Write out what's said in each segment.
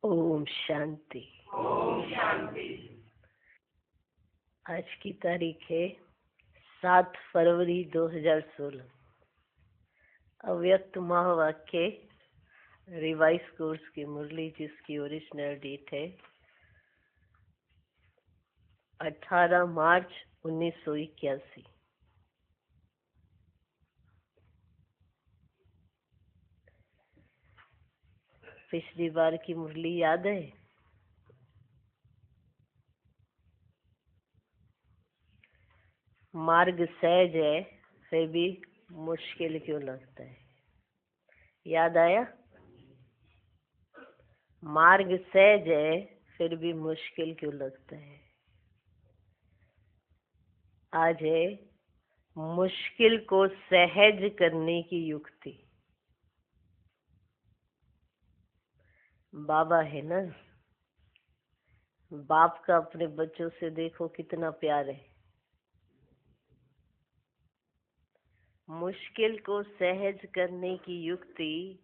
ओम शांति। ओम शांति। आज की तारीख है 7 फरवरी 2016। अव्यक्त महावाक्य रिवाइज कोर्स की मुरली, जिसकी ओरिजिनल डेट है 18 मार्च 1981। पिछली बार की मुरली याद है? मार्ग सहज है फिर भी मुश्किल क्यों लगता है? याद आया? मार्ग सहज है फिर भी मुश्किल क्यों लगता है? आज है मुश्किल को सहज करने की युक्ति। बाबा है ना, बाप का अपने बच्चों से देखो कितना प्यार है। मुश्किल को सहज करने की युक्ति,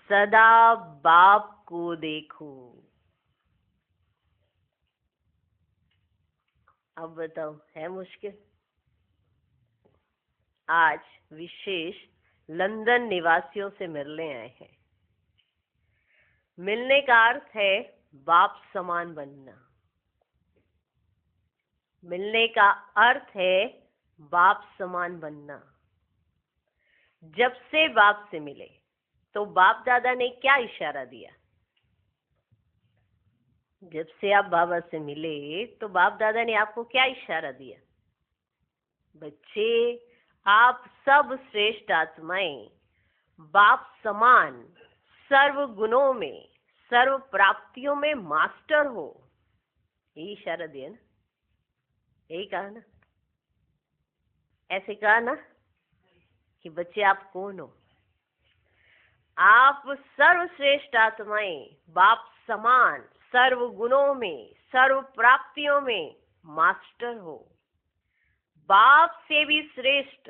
सदा बाप को देखो। अब बताओ, है मुश्किल? आज विशेष लंदन निवासियों से मिलने आए हैं। मिलने का अर्थ है बाप समान बनना। मिलने का अर्थ है बाप समान बनना। जब से बाप से मिले तो बाप दादा ने क्या इशारा दिया? जब से आप बाबा से मिले तो बाप दादा ने आपको क्या इशारा दिया? बच्चे, आप सब श्रेष्ठ आत्माएं बाप समान सर्व गुणों में, सर्व प्राप्तियों में मास्टर हो। यही इशारा दिया ना, यही कहा ना, ऐसे कहा ना कि बच्चे आप कौन हो? आप सर्वश्रेष्ठ आत्माएं बाप समान सर्व गुणों में, सर्व प्राप्तियों में मास्टर हो। बाप से भी श्रेष्ठ,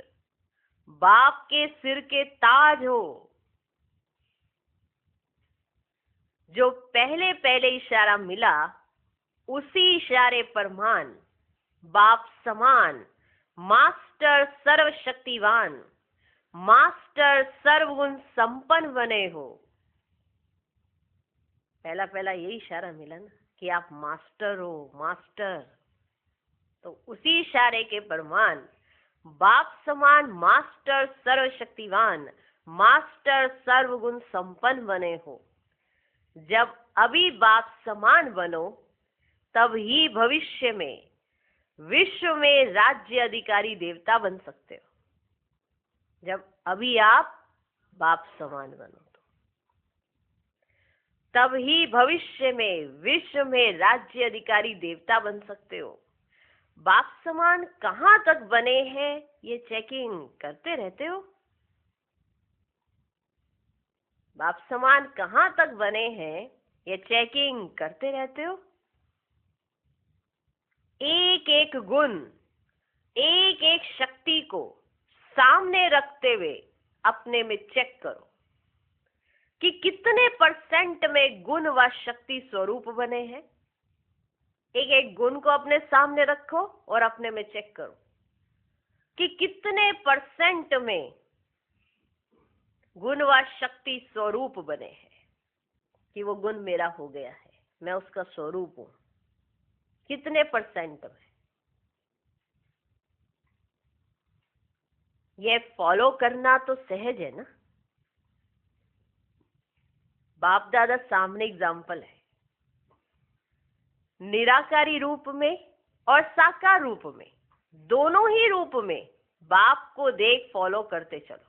बाप के सिर के ताज हो। जो पहले पहले इशारा मिला उसी इशारे पर मान बाप समान मास्टर सर्वशक्तिवान, मास्टर सर्वगुण संपन्न बने हो। पहला पहला यही इशारा मिला ना कि आप मास्टर हो, मास्टर। तो उसी इशारे के प्रमाण बाप समान मास्टर सर्वशक्तिवान, मास्टर सर्वगुण संपन्न बने हो। जब अभी बाप समान बनो तब ही भविष्य में विश्व में राज्य अधिकारी देवता बन सकते हो। जब अभी आप बाप समान बनो तो तब ही भविष्य में विश्व में राज्य अधिकारी देवता बन सकते हो। बाप समान कहाँ तक बने हैं ये चेकिंग करते रहते हो? बाप समान कहाँ तक बने हैं ये चेकिंग करते रहते हो? एक एक गुण, एक एक शक्ति को सामने रखते हुए अपने में चेक करो कि कितने परसेंट में गुण व शक्ति स्वरूप बने हैं। एक एक गुण को अपने सामने रखो और अपने में चेक करो कि कितने परसेंट में गुण व शक्ति स्वरूप बने हैं, कि वो गुण मेरा हो गया है, मैं उसका स्वरूप हूं। कितने परसेंट में? ये फॉलो करना तो सहज है ना। बाप दादा सामने एग्जाम्पल है। निराकारी रूप में और साकार रूप में, दोनों ही रूप में बाप को देख फॉलो करते चलो।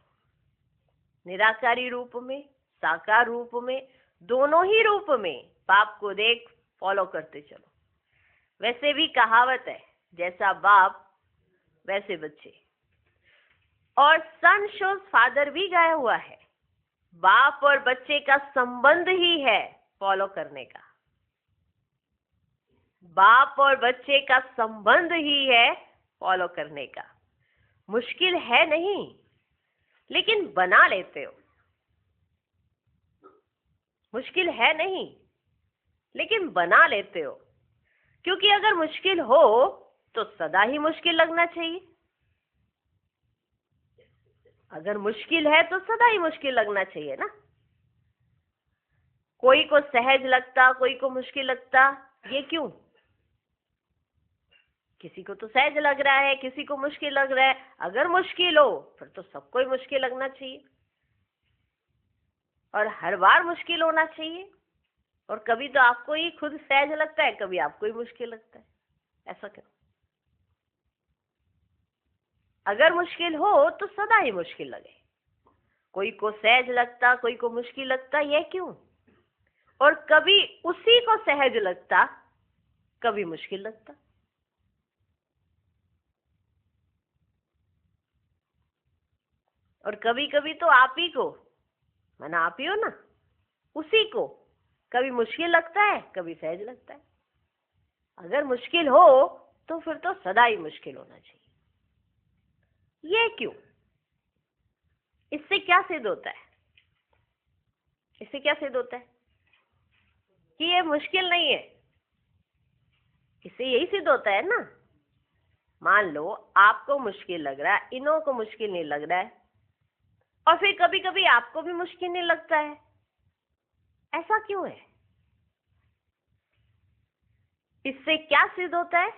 निराकारी रूप में, साकार रूप में, दोनों ही रूप में बाप को देख फॉलो करते चलो। वैसे भी कहावत है, जैसा बाप वैसे बच्चे। और सन शोज फादर भी गाया हुआ है। बाप और बच्चे का संबंध ही है फॉलो करने का। बाप और बच्चे का संबंध ही है फॉलो करने का। मुश्किल है नहीं, लेकिन बना लेते हो। मुश्किल है नहीं, लेकिन बना लेते हो, क्योंकि अगर मुश्किल हो तो सदा ही मुश्किल लगना चाहिए। अगर मुश्किल है तो सदा ही मुश्किल लगना चाहिए ना। कोई को सहज लगता, कोई को मुश्किल लगता, ये क्यों? किसी को तो सहज लग रहा है, किसी को मुश्किल लग रहा है। अगर मुश्किल हो फिर तो सबको ही मुश्किल लगना चाहिए, और हर बार मुश्किल होना चाहिए। और कभी तो आपको ही खुद सहज लगता है, कभी आपको ही मुश्किल लगता है। ऐसा क्यों? अगर मुश्किल हो तो सदा ही मुश्किल लगे। कोई को सहज लगता, कोई को मुश्किल लगता, ये क्यों? और कभी उसी को सहज लगता, कभी मुश्किल लगता। और कभी कभी तो आप ही को, माना आप ही हो ना, उसी को कभी मुश्किल लगता है, कभी सहज लगता है। अगर मुश्किल हो तो फिर तो सदा ही मुश्किल होना चाहिए। ये क्यों? इससे क्या सिद्ध होता है? इससे क्या सिद्ध होता है कि ये मुश्किल नहीं है? इससे यही सिद्ध होता है ना, मान लो आपको मुश्किल लग रहा है, इन्हों को मुश्किल नहीं लग रहा है, और फिर कभी कभी आपको भी मुश्किल नहीं लगता है। ऐसा क्यों है? इससे क्या सिद्ध होता है?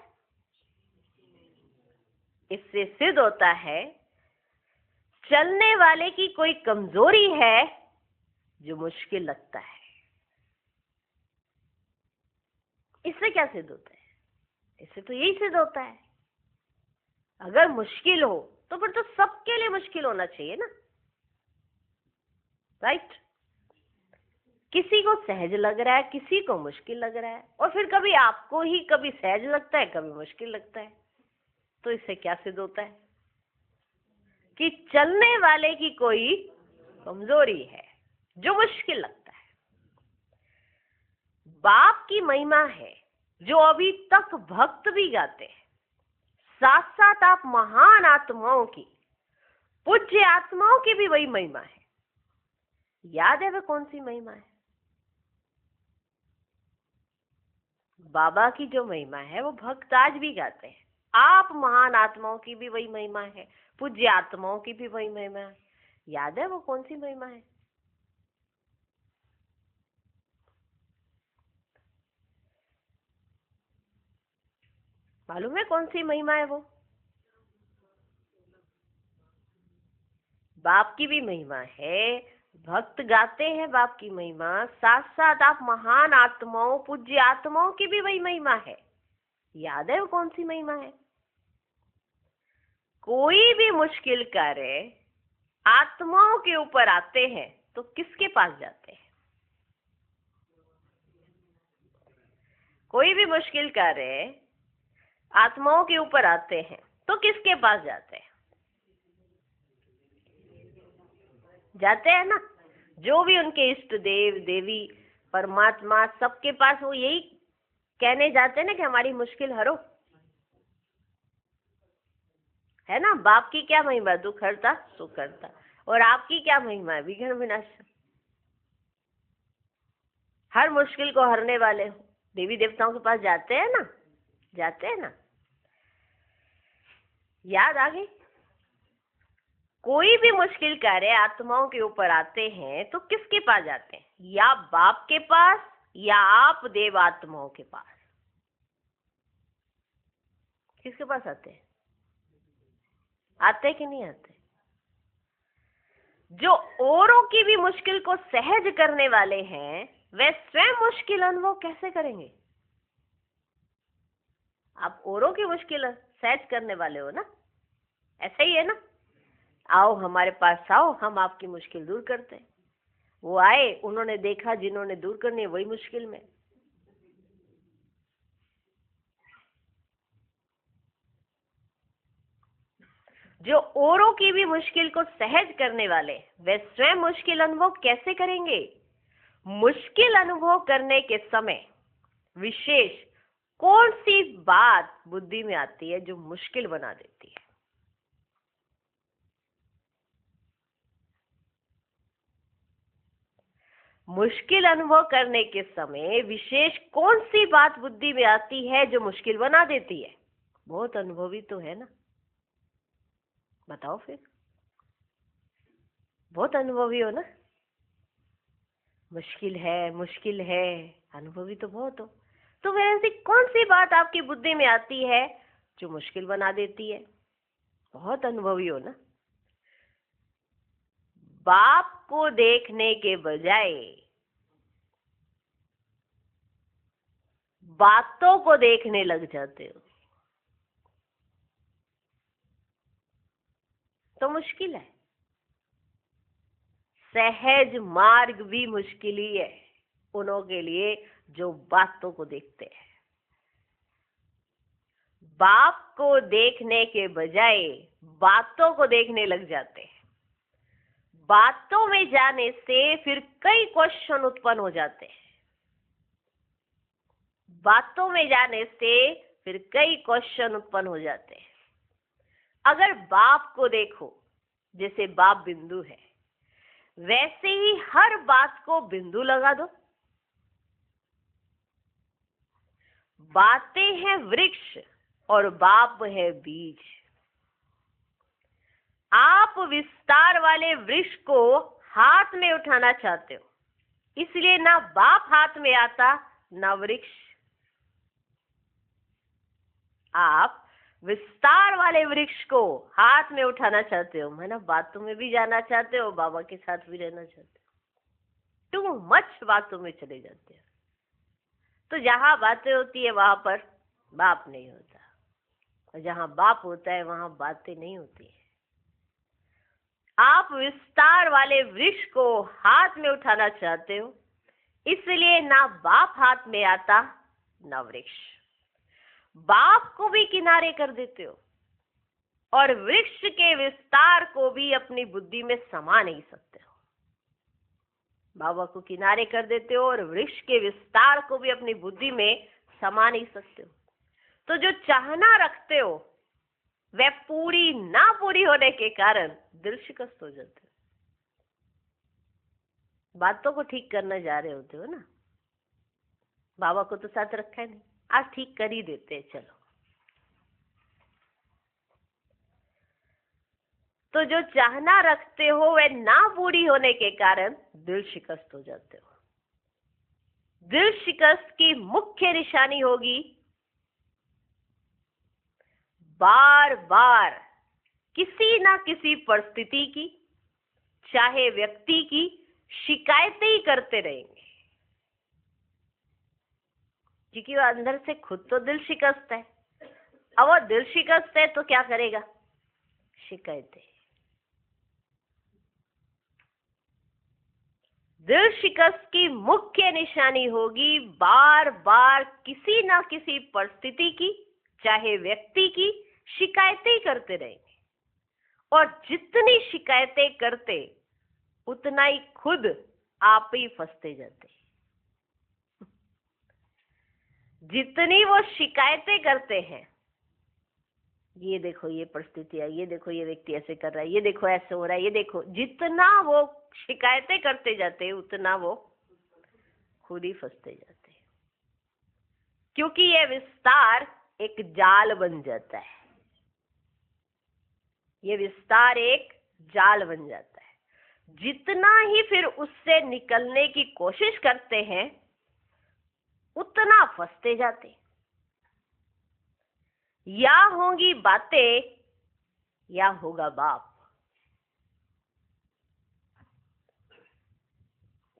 इससे सिद्ध होता है चलने वाले की कोई कमजोरी है जो मुश्किल लगता है। इससे क्या सिद्ध होता है? इससे तो यही सिद्ध होता है, अगर मुश्किल हो तो फिर तो सबके लिए मुश्किल होना चाहिए ना, राइट? किसी को सहज लग रहा है, किसी को मुश्किल लग रहा है, और फिर कभी आपको ही कभी सहज लगता है, कभी मुश्किल लगता है। तो इससे क्या सिद्ध होता है कि चलने वाले की कोई कमजोरी है जो मुश्किल लगता है। बाप की महिमा है जो अभी तक भक्त भी गाते हैं, साथ साथ आप महान आत्माओं की, पूज्य आत्माओं की भी वही महिमा है। याद है वह कौन सी महिमा है? बाबा की जो महिमा है वो भक्त आज भी गाते हैं। आप महान आत्माओं की भी वही महिमा है, पूज्य आत्माओं की भी वही महिमा है। याद है वो कौन सी महिमा है? मालूम है कौन सी महिमा है वो? बाप की भी महिमा है, भक्त गाते हैं बाप की महिमा, साथ साथ आप महान आत्माओं, पूज्य आत्माओं की भी वही महिमा है। याद है वो कौन सी महिमा है? कोई भी मुश्किल कार्य आत्माओं के ऊपर आते हैं तो किसके पास जाते हैं? कोई भी मुश्किल कार्य आत्माओं के ऊपर आते हैं तो किसके पास जाते हैं? जाते हैं ना, जो भी उनके इष्ट देव देवी परमात्मा, सबके पास वो यही कहने जाते हैं ना कि हमारी मुश्किल हरो, है ना? बाप की क्या महिमा? दुख हरता सुख हरता। और आपकी क्या महिमा है? विघ्न विनाशक। हर मुश्किल को हरने वाले हो। देवी देवताओं के पास जाते हैं ना, जाते हैं ना। याद आ गई? कोई भी मुश्किल कार्य आत्माओं के ऊपर आते हैं तो किसके पास जाते हैं? या बाप के पास या आप देव आत्माओं के पास। किसके पास आते हैं? आते कि नहीं आते? जो औरों की भी मुश्किल को सहज करने वाले हैं, वे स्वयं मुश्किल अनुभव कैसे करेंगे? आप औरों की मुश्किल सहज करने वाले हो ना, ऐसा ही है ना? आओ हमारे पास आओ, हम आपकी मुश्किल दूर करते हैं। वो आए, उन्होंने देखा जिन्होंने दूर करनी है वही मुश्किल में। जो औरों की भी मुश्किल को सहज करने वाले, वे स्वयं मुश्किल अनुभव कैसे करेंगे? मुश्किल अनुभव करने के समय विशेष कौन सी बात बुद्धि में आती है जो मुश्किल बना देती है? मुश्किल अनुभव करने के समय विशेष कौन सी बात बुद्धि में आती है जो मुश्किल बना देती है? बहुत अनुभवी तो है ना, बताओ फिर। बहुत अनुभवी हो ना। मुश्किल है, अनुभवी तो बहुत हो। तो फिर ऐसी कौन सी बात आपकी बुद्धि में आती है जो मुश्किल बना देती है? बहुत अनुभवी हो ना। बाप को देखने के बजाय बातों को देखने लग जाते हो तो मुश्किल है। सहज मार्ग भी मुश्किल ही है उन्हों के लिए जो बातों को देखते हैं। बाप को देखने के बजाय बातों को देखने लग जाते हैं। बातों में जाने से फिर कई क्वेश्चन उत्पन्न हो जाते हैं। बातों में जाने से फिर कई क्वेश्चन उत्पन्न हो जाते हैं। अगर बाप को देखो जैसे बाप बिंदु है, वैसे ही हर बात को बिंदु लगा दो। बातें हैं वृक्ष और बाप है बीज। आप विस्तार वाले वृक्ष को हाथ में उठाना चाहते हो, इसलिए ना बाप हाथ में आता ना वृक्ष। आप विस्तार वाले वृक्ष को हाथ में उठाना चाहते हो, मैं ना बातों में भी जाना चाहते हो, बाबा के साथ भी रहना चाहते हो, टू मच बातों में चले जाते हो। तो जहां बातें होती है वहां पर बाप नहीं होता, और जहां बाप होता है वहां बातें नहीं होती है। आप विस्तार वाले वृक्ष को हाथ में उठाना चाहते हो, इसलिए ना बाप हाथ में आता ना वृक्ष। बाप को भी किनारे कर देते हो और वृक्ष के विस्तार को भी अपनी बुद्धि में समा नहीं सकते हो। बाबा को किनारे कर देते हो और वृक्ष के विस्तार को भी अपनी बुद्धि में समा नहीं सकते हो। तो जो चाहना रखते हो वह पूरी ना पूरी होने के कारण दिल शिकस्त हो जाते हो। बातों को ठीक करना जा रहे होते हो ना, बाबा को तो साथ रखा है नहीं, आज ठीक कर ही देते हैं चलो। तो जो चाहना रखते हो वह ना पूरी होने के कारण दिल शिकस्त हो जाते हो। दिल शिकस्त की मुख्य निशानी होगी बार बार किसी ना किसी परिस्थिति की, चाहे व्यक्ति की, शिकायतें ही करते रहेंगे, क्योंकि वो अंदर से खुद तो दिल शिकस्त है। अब वो दिल शिकस्त है तो क्या करेगा? शिकायतें। दिल शिकस्त की मुख्य निशानी होगी बार बार किसी ना किसी परिस्थिति की, चाहे व्यक्ति की, शिकायतें ही करते रहेंगे। और जितनी शिकायतें करते उतना ही खुद आप ही फंसते जाते। जितनी वो शिकायतें करते हैं, ये देखो ये परिस्थिति है, ये देखो ये व्यक्ति ऐसे कर रहा है, ये देखो ऐसे हो रहा है, ये देखो, जितना वो शिकायतें करते जाते हैं उतना वो खुद ही फंसते जाते हैं। क्योंकि ये विस्तार एक जाल बन जाता है। ये विस्तार एक जाल बन जाता है। जितना ही फिर उससे निकलने की कोशिश करते हैं उतना फंसते जाते हैं। या होंगी बातें या होगा बाप।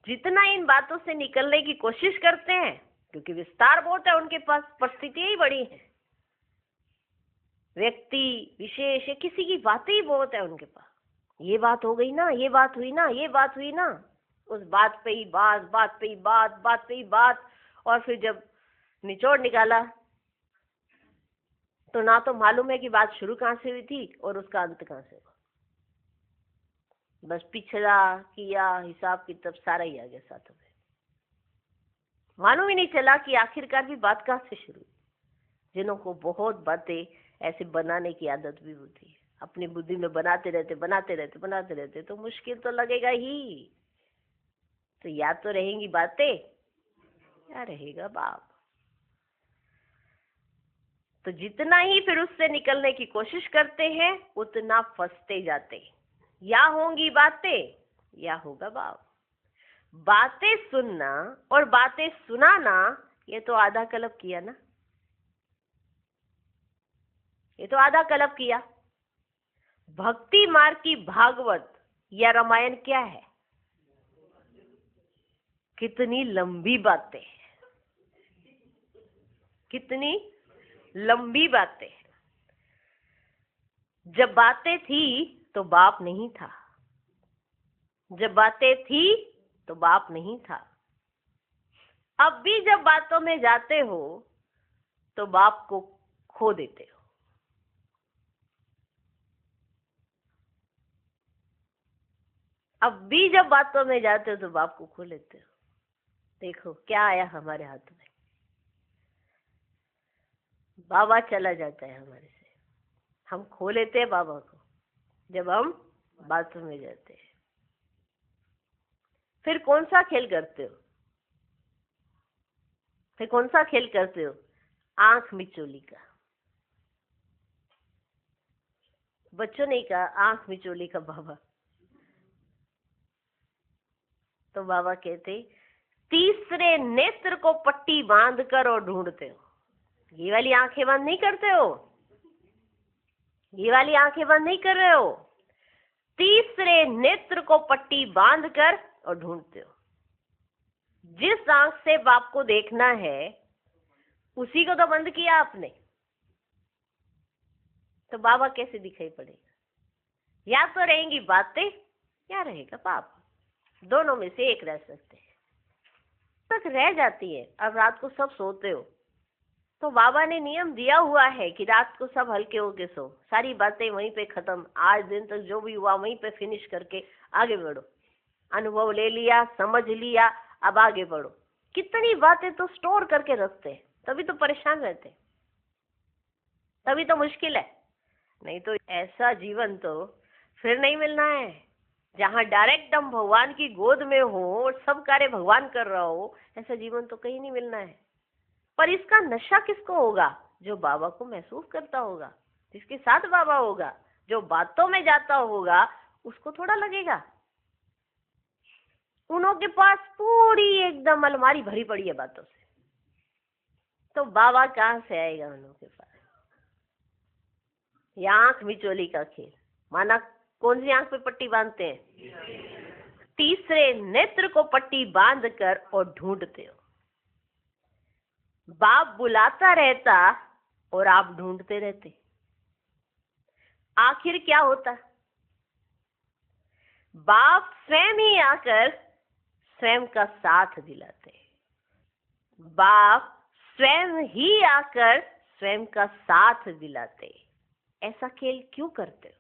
जितना इन बातों से निकलने की कोशिश करते हैं, क्योंकि विस्तार बहुत है उनके पास, परिस्थितियां ही बड़ी हैं, व्यक्ति विशेष है, किसी की बातें ही बहुत है उनके पास। ये बात हो गई ना, ये बात हुई ना, ये बात हुई ना, उस बात पे ही बात, बात पे ही बात, बात पे ही बात। और फिर जब निचोड़ निकाला तो ना तो मालूम है कि बात शुरू कहाँ से हुई थी और उसका अंत कहाँ से हुआ। बस पिछला किया हिसाब किताब सारा ही आ गया साथ में। मालूम ही नहीं चला कि आखिरकार भी बात कहाँ से शुरू हुई। जिन्हों को बहुत बातें ऐसे बनाने की आदत भी होती है, अपनी बुद्धि में बनाते रहते तो मुश्किल तो लगेगा ही। तो या तो रहेंगी बातें या रहेगा बाप। तो जितना ही फिर उससे निकलने की कोशिश करते हैं उतना फंसते जाते हैं। या होंगी बातें या होगा बाप। बातें सुनना और बातें सुनाना ये तो आधा कल्प किया ना, ये तो आधा कल्प किया। भक्ति मार्ग की भागवत या रामायण क्या है? कितनी लंबी बातें, कितनी लंबी बातें। जब बातें थी तो बाप नहीं था, जब बातें थी तो बाप नहीं था। अब भी जब बातों में जाते हो तो बाप को खो देते हो। अब भी जब बातों में जाते हो तो बाप को खो लेते हो। देखो क्या आया हमारे हाथ में, बाबा चला जाता है हमारे से, हम खो लेते हैं बाबा को जब हम बातों में जाते हैं। फिर कौन सा खेल करते हो? फिर कौन सा खेल करते हो? आंख मिचोली का। बच्चों ने कहा आंख मिचोली का बाबा। तो बाबा कहते तीसरे नेत्र को पट्टी बांध कर और ढूंढते हो। ये वाली आंखें बंद नहीं करते हो, ये वाली आंखें बंद नहीं कर रहे हो। तीसरे नेत्र को पट्टी बांध कर और ढूंढते हो। जिस आंख से बाप को देखना है उसी को तो बंद किया आपने, तो बाबा कैसे दिखाई पड़ेगा? या तो रहेंगी बातें या रहेगा बाप। दोनों में से एक रह सकते हैं। तक रह जाती है। अब रात को सब सोते हो तो बाबा ने नियम दिया हुआ है कि रात को सब हल्के होके सो, सारी बातें वहीं पे खत्म, आज दिन तक जो भी हुआ वहीं पे फिनिश करके आगे बढ़ो। अनुभव ले लिया, समझ लिया, अब आगे बढ़ो। कितनी बातें तो स्टोर करके रखते हैं, तभी तो परेशान रहते हैं, तभी तो मुश्किल है। नहीं तो ऐसा जीवन तो फिर नहीं मिलना है जहाँ डायरेक्ट हम भगवान की गोद में हो और सब कार्य भगवान कर रहा हो। ऐसा जीवन तो कहीं नहीं मिलना है। पर इसका नशा किसको होगा? जो बाबा को महसूस करता होगा, जिसके साथ बाबा होगा, जो बातों में जाता होगा, उसको थोड़ा लगेगा। उनों के पास पूरी एकदम अलमारी भरी पड़ी है बातों से, तो बाबा कहाँ से आएगा उनों के पास? ये आंख मिचोली का खेल। माना कौन सी आंख पे पट्टी बांधते हैं? तीसरे नेत्र को पट्टी बांध कर और ढूंढते हो। बाप बुलाता रहता और आप ढूंढते रहते। आखिर क्या होता? बाप स्वयं ही आकर स्वयं का साथ दिलाते। बाप स्वयं ही आकर स्वयं का साथ दिलाते। ऐसा खेल क्यों करते हो?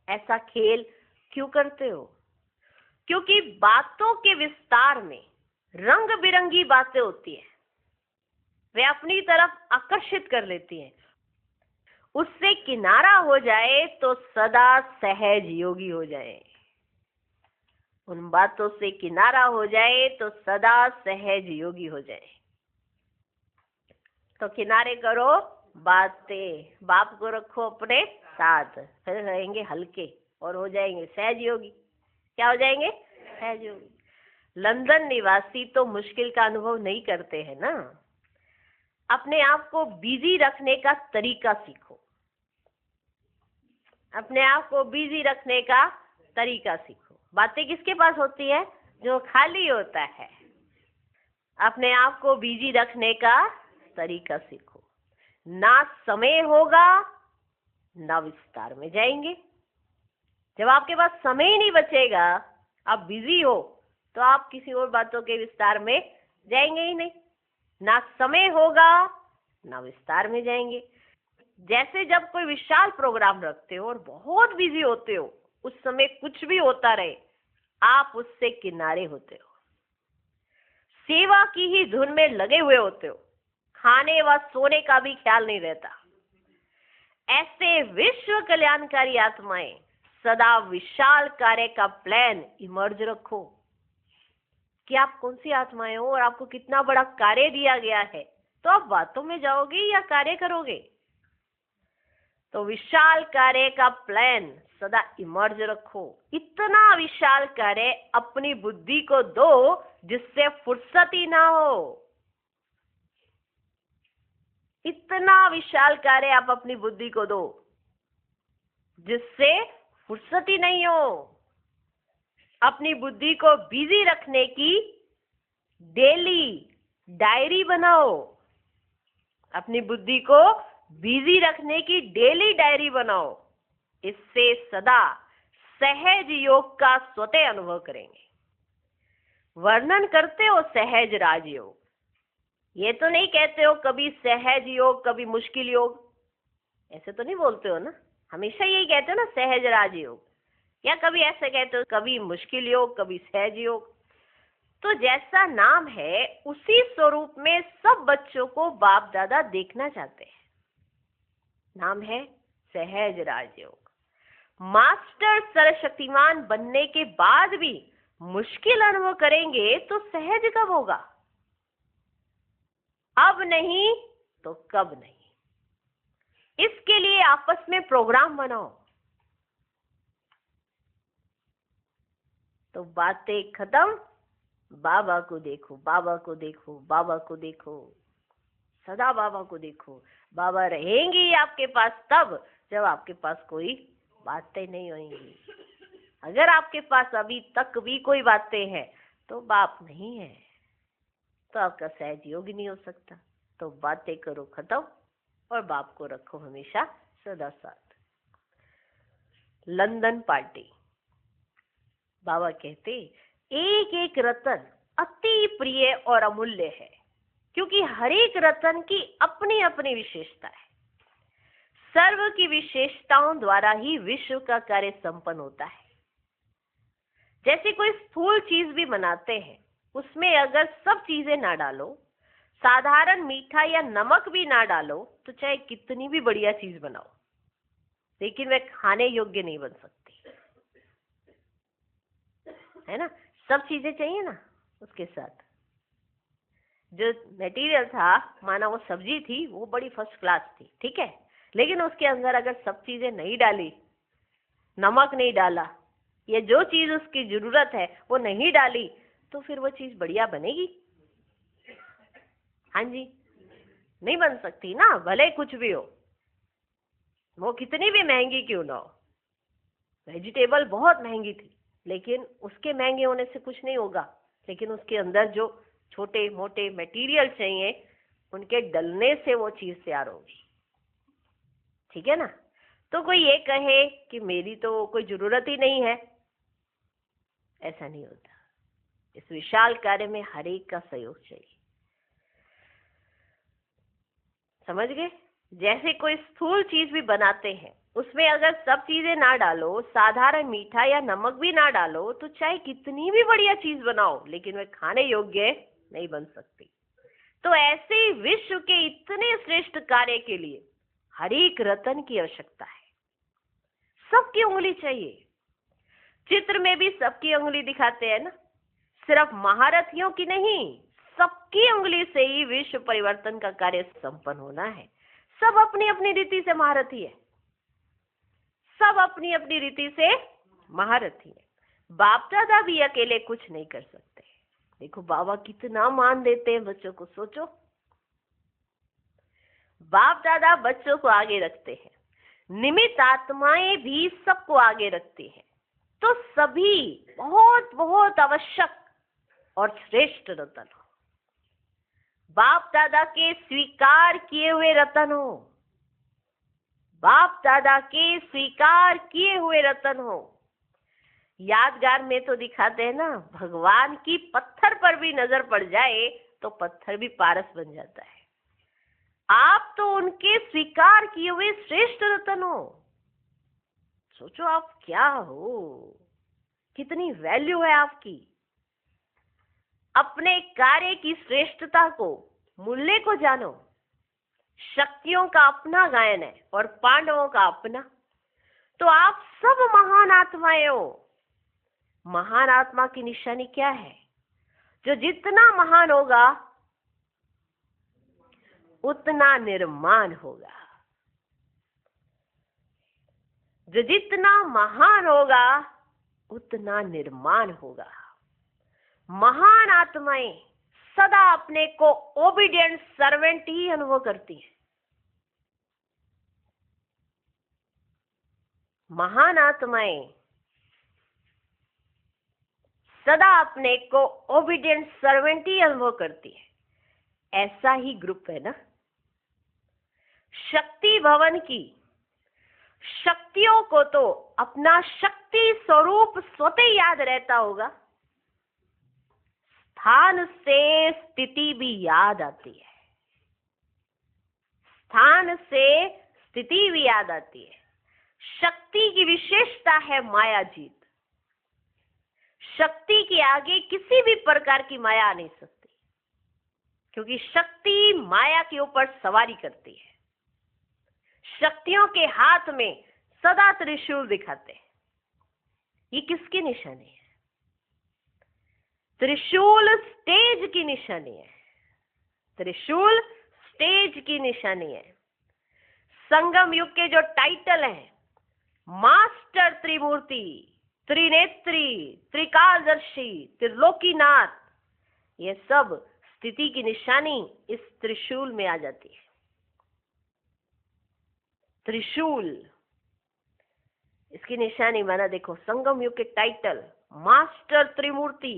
ऐसा खेल क्यों करते हो? क्योंकि बातों के विस्तार में रंग बिरंगी बातें होती हैं, वे अपनी तरफ आकर्षित कर लेती हैं। उससे किनारा हो जाए तो सदा सहज योगी हो जाए। उन बातों से किनारा हो जाए तो सदा सहज योगी हो जाए। तो किनारे करो बातें, बाप को रखो अपने साथ, फिर रहेंगे हल्के और हो जाएंगे सहज योगी। क्या हो जाएंगे? सहज योगी। लंदन निवासी तो मुश्किल का अनुभव नहीं करते हैं ना। अपने आप को बिजी रखने का तरीका सीखो, अपने आप को बिजी रखने का तरीका सीखो। बातें किसके पास होती है? जो खाली होता है। अपने आप को बिजी रखने का तरीका सीखो। ना समय होगा ना विस्तार में जाएंगे। जब आपके पास समय ही नहीं बचेगा, आप बिजी हो, तो आप किसी और बातों के विस्तार में जाएंगे ही नहीं। ना समय होगा ना विस्तार में जाएंगे। जैसे जब कोई विशाल प्रोग्राम रखते हो और बहुत बिजी होते हो, उस समय कुछ भी होता रहे, आप उससे किनारे होते हो, सेवा की ही धुन में लगे हुए होते हो, खाने व सोने का भी ख्याल नहीं रहता। ऐसे विश्व कल्याणकारी आत्माएं सदा विशाल कार्य का प्लान इमर्ज रखो। कि आप कौन सी आत्माएं हो और आपको कितना बड़ा कार्य दिया गया है, तो आप बातों में जाओगे या कार्य करोगे? तो विशाल कार्य का प्लान सदा इमर्ज रखो। इतना विशाल कार्य अपनी बुद्धि को दो जिससे फुर्सत ही ना हो। इतना विशाल कार्य आप अपनी बुद्धि को दो जिससे फुर्सत ही नहीं हो। अपनी बुद्धि को बिजी रखने की डेली डायरी बनाओ। अपनी बुद्धि को बिजी रखने की डेली डायरी बनाओ। इससे सदा सहज योग का स्वतः अनुभव करेंगे। वर्णन करते हो सहज राजयोग, ये तो नहीं कहते हो कभी सहज योग कभी मुश्किल योग, ऐसे तो नहीं बोलते हो ना। हमेशा यही कहते हो ना सहज राजयोग, या कभी ऐसे कहते हो कभी मुश्किल योग कभी सहज योग। तो जैसा नाम है उसी स्वरूप में सब बच्चों को बाप दादा देखना चाहते हैं। नाम है सहज राजयोग। मास्टर सर्वशक्तिमान बनने के बाद भी मुश्किल अनुभव करेंगे तो सहज कब होगा? अब नहीं तो कब नहीं। इसके लिए आपस में प्रोग्राम बनाओ। तो बातें खत्म, बाबा को देखो, बाबा को देखो, बाबा को देखो, सदा बाबा को देखो। बाबा रहेंगी आपके पास तब जब आपके पास कोई बातें नहीं होंगी। अगर आपके पास अभी तक भी कोई बातें हैं तो बाप नहीं है, तो आपका सहज योग नहीं हो सकता। तो बातें करो खत्म और बाप को रखो हमेशा सदा साथ। London party. बाबा कहते एक एक रतन अति प्रिय और अमूल्य है, क्योंकि हर एक रतन की अपनी अपनी विशेषता है। सर्व की विशेषताओं द्वारा ही विश्व का कार्य संपन्न होता है। जैसे कोई स्थूल चीज भी बनाते हैं, उसमें अगर सब चीजें ना डालो, साधारण मीठा या नमक भी ना डालो, तो चाहे कितनी भी बढ़िया चीज बनाओ, लेकिन वह खाने योग्य नहीं बन सकती, है ना। सब चीजें चाहिए ना उसके साथ। जो मटेरियल था, माना वो सब्जी थी, वो बड़ी फर्स्ट क्लास थी, ठीक है, लेकिन उसके अंदर अगर सब चीजें नहीं डाली, नमक नहीं डाला, ये जो चीज उसकी जरूरत है वो नहीं डाली, तो फिर वो चीज बढ़िया बनेगी? हाँ जी, नहीं बन सकती ना, भले कुछ भी हो, वो कितनी भी महंगी क्यों ना हो। वेजिटेबल बहुत महंगी थी, लेकिन उसके महंगे होने से कुछ नहीं होगा, लेकिन उसके अंदर जो छोटे मोटे मटेरियल चाहिए, उनके डलने से वो चीज तैयार होगी, ठीक है ना। तो कोई ये कहे कि मेरी तो कोई जरूरत ही नहीं है, ऐसा नहीं होता। इस विशाल कार्य में हर एक का सहयोग चाहिए, समझ गए। जैसे कोई स्थूल चीज भी बनाते हैं, उसमें अगर सब चीजें ना डालो, साधारण मीठा या नमक भी ना डालो, तो चाहे कितनी भी बढ़िया चीज बनाओ, लेकिन वह खाने योग्य नहीं बन सकती। तो ऐसे ही विश्व के इतने श्रेष्ठ कार्य के लिए हर एक रतन की आवश्यकता है। सबकी उंगली चाहिए। चित्र में भी सबकी उंगली दिखाते हैं ना, सिर्फ महारथियों की नहीं, सबकी उंगली से ही विश्व परिवर्तन का कार्य संपन्न होना है। सब अपनी अपनी रीति से महारथी है, सब अपनी अपनी रीति से महारथी है। बाप दादा भी अकेले कुछ नहीं कर सकते। देखो बाबा कितना मान देते हैं बच्चों को, सोचो। बाप दादा बच्चों को आगे रखते हैं, निमित्त आत्माएं भी सबको आगे रखती हैं। तो सभी बहुत बहुत आवश्यक और श्रेष्ठ रतन हो, बाप दादा के स्वीकार किए हुए रतन हो, बाप दादा के स्वीकार किए हुए रतन हो। यादगार में तो दिखाते हैं ना, भगवान की पत्थर पर भी नजर पड़ जाए तो पत्थर भी पारस बन जाता है। आप तो उनके स्वीकार किए हुए श्रेष्ठ रतन हो। सोचो आप क्या हो, कितनी वैल्यू है आपकी। अपने कार्य की श्रेष्ठता को, मूल्य को जानो। शक्तियों का अपना गायन है और पांडवों का अपना। तो आप सब महान आत्माएं हो। महान आत्मा की निशानी क्या है? जो जितना महान होगा उतना निर्माण होगा। जो जितना महान होगा उतना निर्माण होगा। महान आत्माएं सदा अपने को ओबीडिएंट सर्वेंट ही अनुभव करती है। महान आत्माएं सदा अपने को ओबीडिएंट सर्वेंट ही अनुभव करती है। ऐसा ही ग्रुप है ना। शक्ति भवन की शक्तियों को तो अपना शक्ति स्वरूप स्वतः याद रहता होगा, स्थान से स्थिति भी याद आती है। स्थान से स्थिति भी याद आती है। शक्ति की विशेषता है माया जीत। शक्ति के आगे किसी भी प्रकार की माया आ नहीं सकती, क्योंकि शक्ति माया के ऊपर सवारी करती है। शक्तियों के हाथ में सदा त्रिशूल दिखाते हैं। ये किसकी निशानी है? त्रिशूल स्टेज की निशानी है। त्रिशूल स्टेज की निशानी है। संगम युग के जो टाइटल हैं, मास्टर त्रिमूर्ति, त्रिनेत्री, त्रिकालदर्शी, त्रिलोकीनाथ, ये सब स्थिति की निशानी इस त्रिशूल में आ जाती है। त्रिशूल इसकी निशानी माना। देखो, संगम युग के टाइटल, मास्टर त्रिमूर्ति,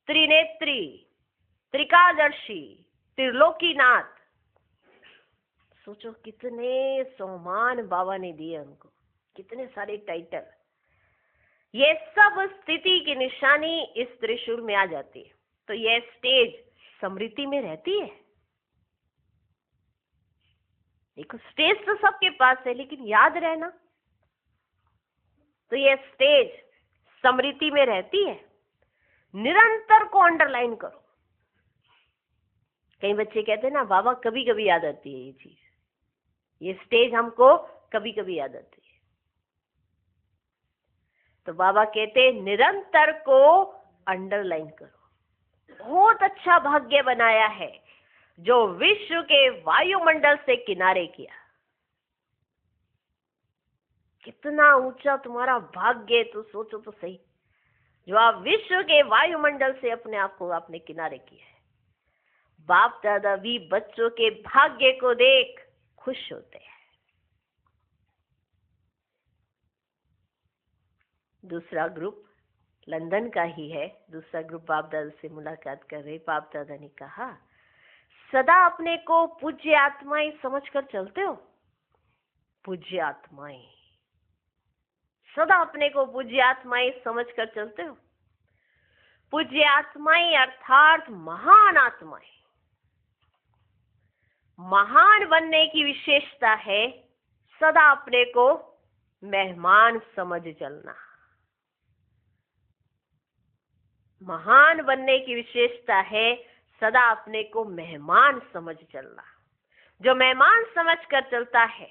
त्रिनेत्री, त्रिकालदर्शी, त्रिलोकीनाथ। सोचो कितने सम्मान बाबा ने दिए हमको, कितने सारे टाइटल। ये सब स्थिति की निशानी इस त्रिशूल में आ जाती है। तो ये स्टेज स्मृति में रहती है। देखो, स्टेज तो सबके पास है, लेकिन याद रहना, तो ये स्टेज स्मृति में रहती है। निरंतर को अंडरलाइन करो। कई बच्चे कहते हैं ना, बाबा कभी कभी याद आती है ये चीज, ये स्टेज हमको कभी कभी याद आती है। तो बाबा कहते हैं निरंतर को अंडरलाइन करो। बहुत अच्छा भाग्य बनाया है जो विश्व के वायुमंडल से किनारे किया। कितना ऊंचा तुम्हारा भाग्य, तो सोचो तो सही, जो आप विश्व के वायुमंडल से अपने आप को आपने किनारे किया है। बाप दादा भी बच्चों के भाग्य को देख खुश होते हैं। दूसरा ग्रुप लंदन का ही है। दूसरा ग्रुप बाप दादा से मुलाकात कर रहे। बाप दादा ने कहा, सदा अपने को पूज्य आत्माएं समझकर चलते हो? पूज्य आत्माएं, सदा अपने को पूज्य आत्माएं समझकर चलते हो? पूज्य आत्माएं अर्थात महान आत्माएं। महान बनने की विशेषता है सदा अपने को मेहमान समझ चलना। महान बनने की विशेषता है सदा अपने को मेहमान समझ चलना। जो मेहमान समझ कर चलता है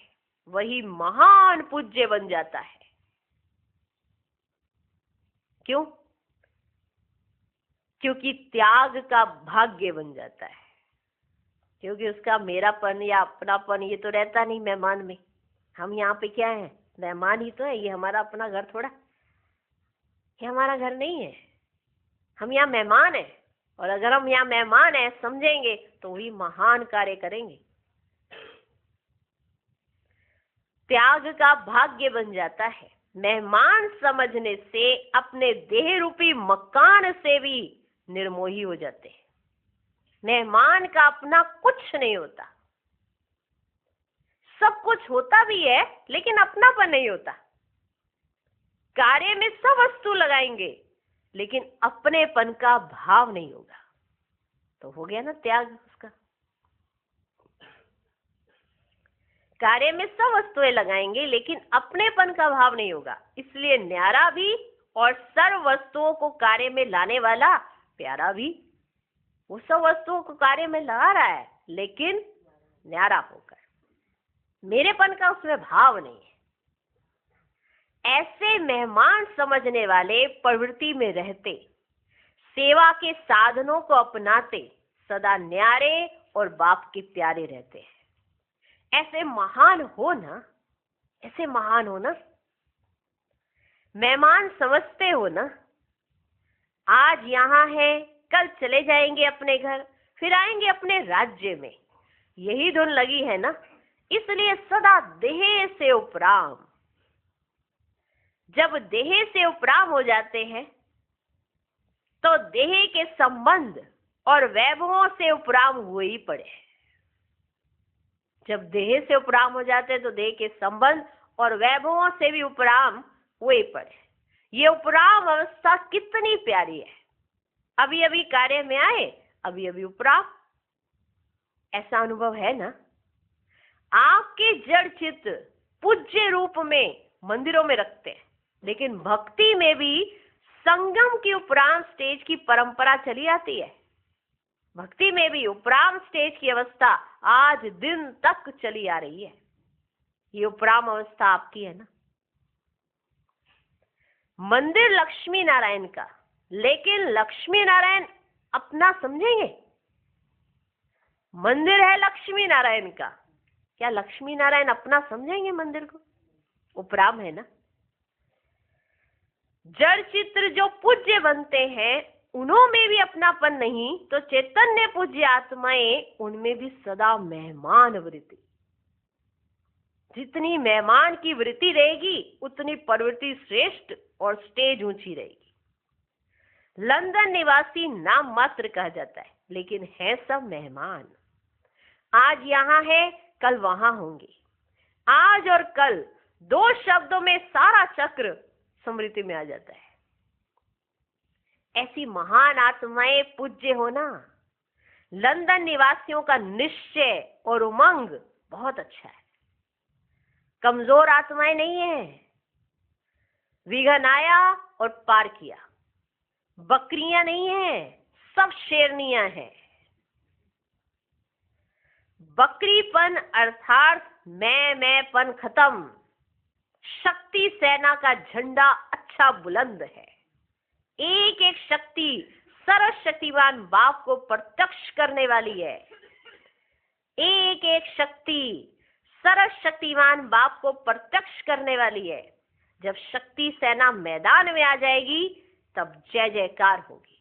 वही महान पूज्य बन जाता है। क्यों? क्योंकि त्याग का भाग्य बन जाता है। क्योंकि उसका मेरापन या अपनापन ये तो रहता नहीं मेहमान में। हम यहाँ पे क्या है? मेहमान ही तो है। ये हमारा अपना घर थोड़ा, ये हमारा घर नहीं है। हम यहाँ मेहमान हैं, और अगर हम यहाँ मेहमान हैं समझेंगे तो वही महान कार्य करेंगे। त्याग का भाग्य बन जाता है। मेहमान समझने से अपने देह रूपी मकान से भी निर्मोही हो जाते हैं। मेहमान का अपना कुछ नहीं होता। सब कुछ होता भी है लेकिन अपनापन नहीं होता। कार्य में सब वस्तु लगाएंगे लेकिन अपनेपन का भाव नहीं होगा। तो हो गया ना त्याग उसका। कार्य में सब वस्तुएं लगाएंगे लेकिन अपनेपन का भाव नहीं होगा। इसलिए न्यारा भी और सर्व वस्तुओं को कार्य में लाने वाला प्यारा भी। वो सब वस्तुओं को कार्य में लगा रहा है लेकिन न्यारा होकर, मेरेपन का उसमें भाव नहीं है। ऐसे मेहमान समझने वाले प्रवृत्ति में रहते, सेवा के साधनों को अपनाते सदा न्यारे और बाप के प्यारे रहते हैं। ऐसे महान हो ना, ऐसे महान हो ना, मेहमान समझते हो ना, आज यहाँ है, कल चले जाएंगे अपने घर, फिर आएंगे अपने राज्य में, यही धुन लगी है ना। इसलिए सदा देह से उपराम। जब देह से उपराम हो जाते हैं तो देह के संबंध और वैभवों से उपराम हुए ही पड़े। जब देह से उपराम हो जाते हैं तो देह के संबंध और वैभवों से भी उपराम हुए पड़े। ये उपराम अवस्था कितनी प्यारी है। अभी अभी कार्य में आए, अभी अभी उपराम, ऐसा अनुभव है ना। आपके जड़ चित्त पूज्य रूप में मंदिरों में रखते हैं, लेकिन भक्ति में भी संगम की उपराम स्टेज की परंपरा चली आती है। भक्ति में भी उपराम स्टेज की अवस्था आज दिन तक चली आ रही है। ये उपराम अवस्था आपकी है ना। मंदिर लक्ष्मी नारायण का, लेकिन लक्ष्मी नारायण अपना समझेंगे। मंदिर है लक्ष्मी नारायण का, क्या लक्ष्मी नारायण अपना समझेंगे मंदिर को? उपराम है ना। जड़ चित्र जो पूज्य बनते हैं उनमें भी अपनापन नहीं, तो चैतन्य पूज्य आत्माएं उनमें भी सदा मेहमान वृत्ति। जितनी मेहमान की वृत्ति रहेगी उतनी प्रवृत्ति श्रेष्ठ और स्टेज ऊंची रहेगी। लंदन निवासी नाम मात्र कहा जाता है, लेकिन है सब मेहमान। आज यहाँ है, कल वहां होंगे। आज और कल दो शब्दों में सारा चक्र स्मृति में आ जाता है। ऐसी महान आत्माएं पूज्य हो ना। लंदन निवासियों का निश्चय और उमंग बहुत अच्छा है। कमजोर आत्माएं नहीं है। विघन आया और पार किया। बकरियां नहीं है, सब शेरनियां हैं। बकरीपन अर्थात मैंपन खत्म। शक्ति सेना का झंडा अच्छा बुलंद है। एक एक शक्ति सर्वशक्तिमान बाप को प्रत्यक्ष करने वाली है। एक एक शक्ति सर्वशक्तिमान बाप को प्रत्यक्ष करने वाली है। जब शक्ति सेना मैदान में आ जाएगी तब जय जयकार होगी।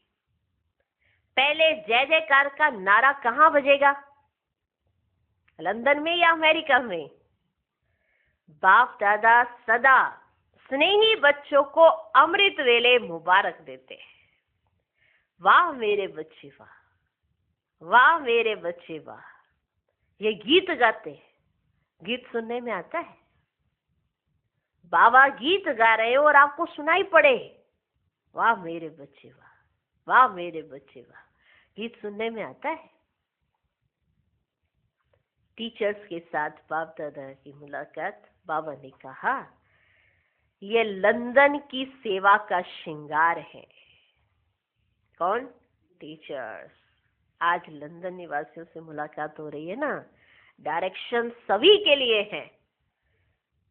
पहले जय जयकार का नारा कहां बजेगा? लंदन में या अमेरिका में? बाप दादा सदा स्नेही बच्चों को अमृत वेले मुबारक देते हैं। वाह मेरे बच्चे वाह, वाह मेरे बच्चे वाह। ये गीत गाते हैं, गीत सुनने में आता है। बाबा गीत गा रहे हो और आपको सुनाई पड़े, वाह मेरे बच्चे वाह, वाह मेरे बच्चे वाह। गीत सुनने में आता है। टीचर्स के साथ बाप दादा की मुलाकात, बाबा ने कहा ये लंदन की सेवा का श्रृंगार है। कौन? टीचर्स। आज लंदन निवासियों से मुलाकात हो रही है ना। डायरेक्शन सभी के लिए है,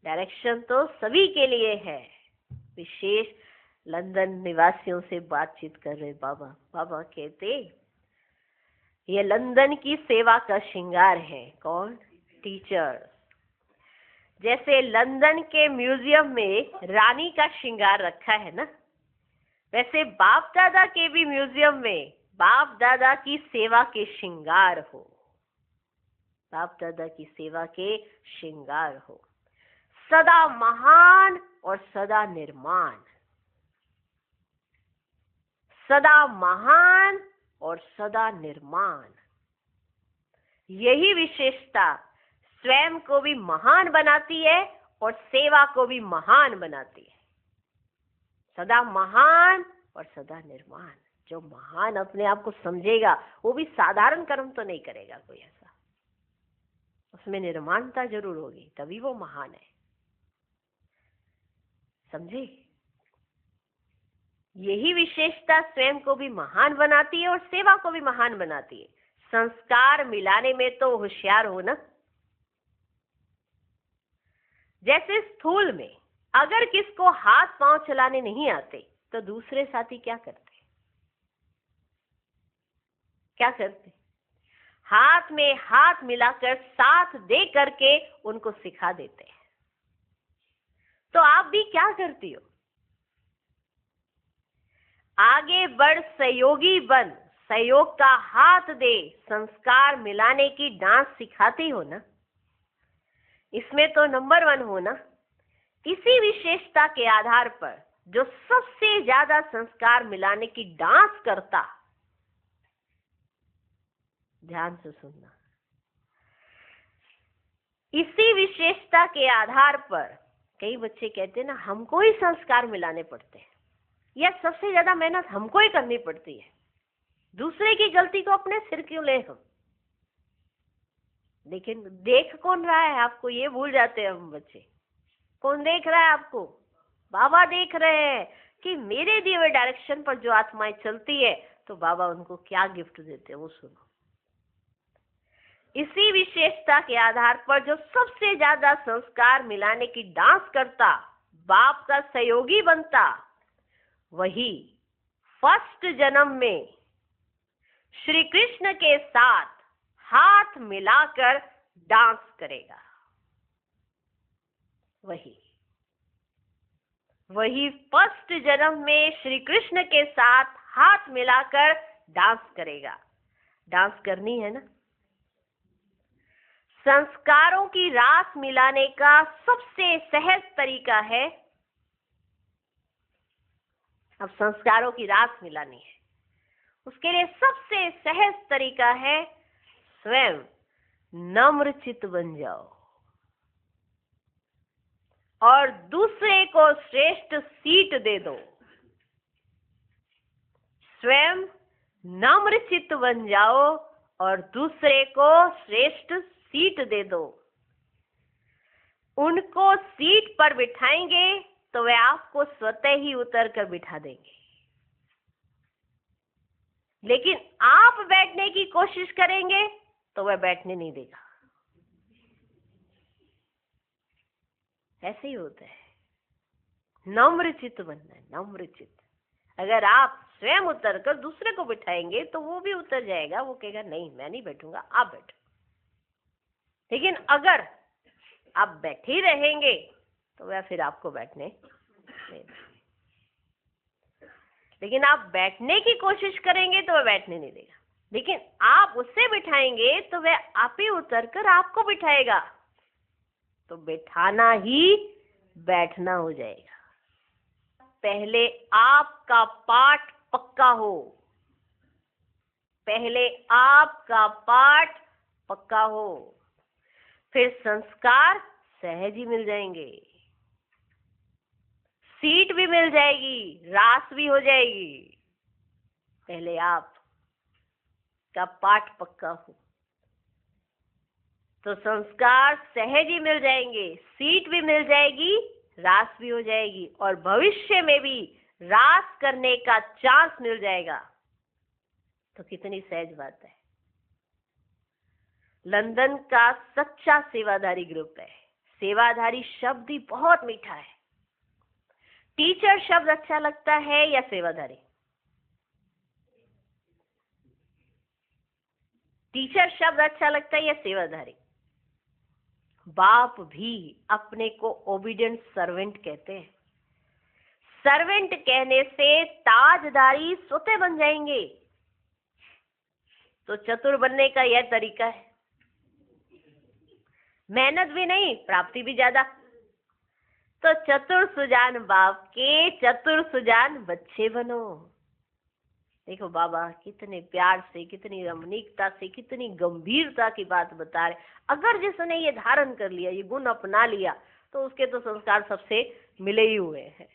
डायरेक्शन तो सभी के लिए है। विशेष लंदन निवासियों से बातचीत कर रहे बाबा। बाबा कहते ये लंदन की सेवा का श्रृंगार है। कौन? टीचर्स। जैसे लंदन के म्यूजियम में रानी का श्रृंगार रखा है ना, वैसे बाप दादा के भी म्यूजियम में बाप दादा की सेवा के श्रृंगार हो। बाप दादा की सेवा के श्रृंगार हो। सदा महान और सदा निर्माण। सदा महान और सदा निर्माण। यही विशेषता स्वयं को भी महान बनाती है और सेवा को भी महान बनाती है। सदा महान और सदा निर्माण। जो महान अपने आप को समझेगा वो भी साधारण कर्म तो नहीं करेगा कोई ऐसा, उसमें निर्माणता जरूर होगी, तभी वो महान है। समझे? यही विशेषता स्वयं को भी महान बनाती है और सेवा को भी महान बनाती है। संस्कार मिलाने में तो होशियार हो ना। जैसे स्थूल में अगर किसको हाथ पांव चलाने नहीं आते तो दूसरे साथी क्या करते? क्या करते? हाथ में हाथ मिलाकर साथ दे करके उनको सिखा देते हैं। तो आप भी क्या करती हो? आगे बढ़, सहयोगी बन, सहयोग का हाथ दे, संस्कार मिलाने की डांस सिखाती हो ना। इसमें तो नंबर 1 हो ना। इसी विशेषता के आधार पर जो सबसे ज्यादा संस्कार मिलाने की डांस करता, ध्यान से सुनना, इसी विशेषता के आधार पर कई बच्चे कहते हैं ना, हमको ही संस्कार मिलाने पड़ते हैं, या सबसे ज्यादा मेहनत हमको ही करनी पड़ती है, दूसरे की गलती को अपने सिर क्यों ले हम। लेकिन देख कौन रहा है आपको, ये भूल जाते हैं हम बच्चे। कौन देख रहा है आपको? बाबा देख रहे हैं कि मेरे दिए हुए डायरेक्शन पर जो आत्माएं चलती है, तो बाबा उनको क्या गिफ्ट देते हैं वो सुनो। इसी विशेषता के आधार पर जो सबसे ज्यादा संस्कार मिलाने की डांस करता, बाप का सहयोगी बनता, वही फर्स्ट जन्म में श्री कृष्ण के साथ हाथ मिलाकर डांस करेगा। वही फर्स्ट जन्म में श्री कृष्ण के साथ हाथ मिलाकर डांस करेगा। डांस करनी है ना। संस्कारों की रास मिलाने का सबसे सहज तरीका है, अब संस्कारों की रास मिलानी है, उसके लिए सबसे सहज तरीका है स्वयं नम्र चित्त बन जाओ और दूसरे को श्रेष्ठ सीट दे दो। स्वयं नम्र चित्त बन जाओ और दूसरे को श्रेष्ठ सीट दे दो। उनको सीट पर बिठाएंगे तो वे आपको स्वतः ही उतर कर बिठा देंगे। लेकिन आप बैठने की कोशिश करेंगे तो वह बैठने नहीं देगा। ऐसे ही होता है। नम्र चित्त बनना है, नम्र चित्त। अगर आप स्वयं उतर कर दूसरे को बिठाएंगे तो वो भी उतर जाएगा, वो कहेगा नहीं मैं नहीं बैठूंगा, आप बैठो। लेकिन अगर आप बैठे रहेंगे तो वह फिर आपको बैठने देगा। लेकिन आप बैठने की कोशिश करेंगे तो वह बैठने नहीं देगा। लेकिन आप उससे बिठाएंगे तो वह आप ही उतर कर आपको बिठाएगा, तो बैठाना ही बैठना हो जाएगा। पहले आपका पाठ पक्का हो, पहले आपका पाठ पक्का हो, फिर संस्कार सहज ही मिल जाएंगे, सीट भी मिल जाएगी, रास भी हो जाएगी। पहले आप का पाठ पक्का हो तो संस्कार सहज ही मिल जाएंगे, सीट भी मिल जाएगी, रास भी हो जाएगी, और भविष्य में भी रास करने का चांस मिल जाएगा। तो कितनी सहज बात है। लंदन का सच्चा सेवाधारी ग्रुप है। सेवाधारी शब्द ही बहुत मीठा है। टीचर शब्द अच्छा लगता है या सेवाधारी? टीचर शब्द अच्छा लगता है या सेवाधारी? बाप भी अपने को ओबीडिएंट सर्वेंट कहते हैं। सर्वेंट कहने से ताजदारी स्वतः बन जाएंगे। तो चतुर बनने का यह तरीका है। मेहनत भी नहीं, प्राप्ति भी ज्यादा। तो चतुर सुजान बाप के चतुर सुजान बच्चे बनो। देखो बाबा कितने प्यार से, कितनी रमणीकता से, कितनी गंभीरता की बात बता रहे। अगर जिसने ये धारण कर लिया, ये गुण अपना लिया, तो उसके तो संस्कार सबसे मिले ही हुए हैं।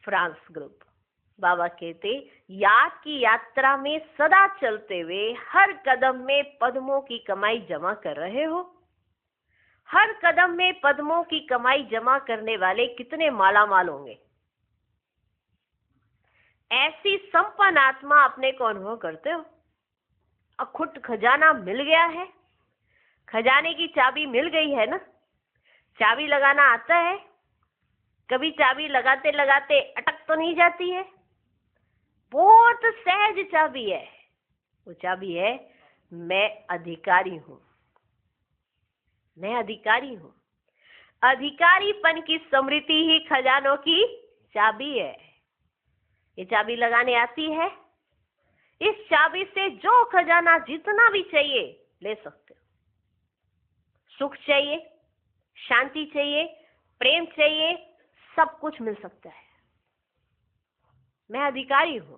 फ्रांस ग्रुप बाबा कहते, याद की यात्रा में सदा चलते हुए हर कदम में पद्मों की कमाई जमा कर रहे हो। हर कदम में पद्मों की कमाई जमा करने वाले कितने मालामाल होंगे। ऐसी संपन्न आत्मा अपने को अनुभव करते हो। अखुट खजाना मिल गया है, खजाने की चाबी मिल गई है ना। चाबी लगाना आता है? कभी चाबी लगाते लगाते अटक तो नहीं जाती है? बहुत सहज चाबी है। वो चाबी है मैं अधिकारी हूं। मैं अधिकारी हूं। अधिकारीपन की स्मृति ही खजानों की चाबी है। ये चाबी लगाने आती है। इस चाबी से जो खजाना जितना भी चाहिए ले सकते हो। सुख चाहिए, शांति चाहिए, प्रेम चाहिए, सब कुछ मिल सकता है। मैं अधिकारी हूं।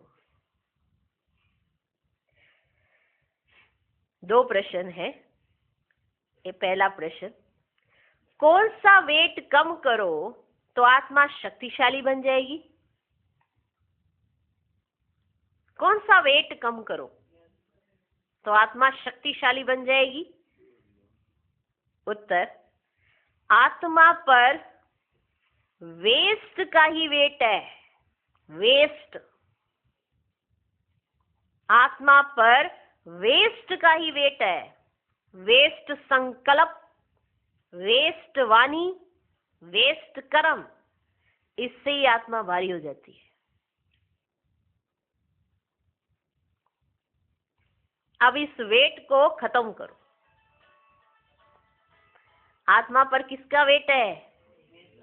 2 प्रश्न है। ये पहला प्रश्न, कौन सा वेट कम करो तो आत्मा शक्तिशाली बन जाएगी? कौन सा वेट कम करो तो आत्मा शक्तिशाली बन जाएगी? उत्तर, आत्मा पर वेस्ट का ही वेट है। वेस्ट, आत्मा पर वेस्ट का ही वेट है। वेस्ट संकल्प, वेस्ट वाणी, वेस्ट कर्म, इससे ही आत्मा भारी हो जाती है। अब इस वेट को खत्म करो। आत्मा पर किसका वेट है?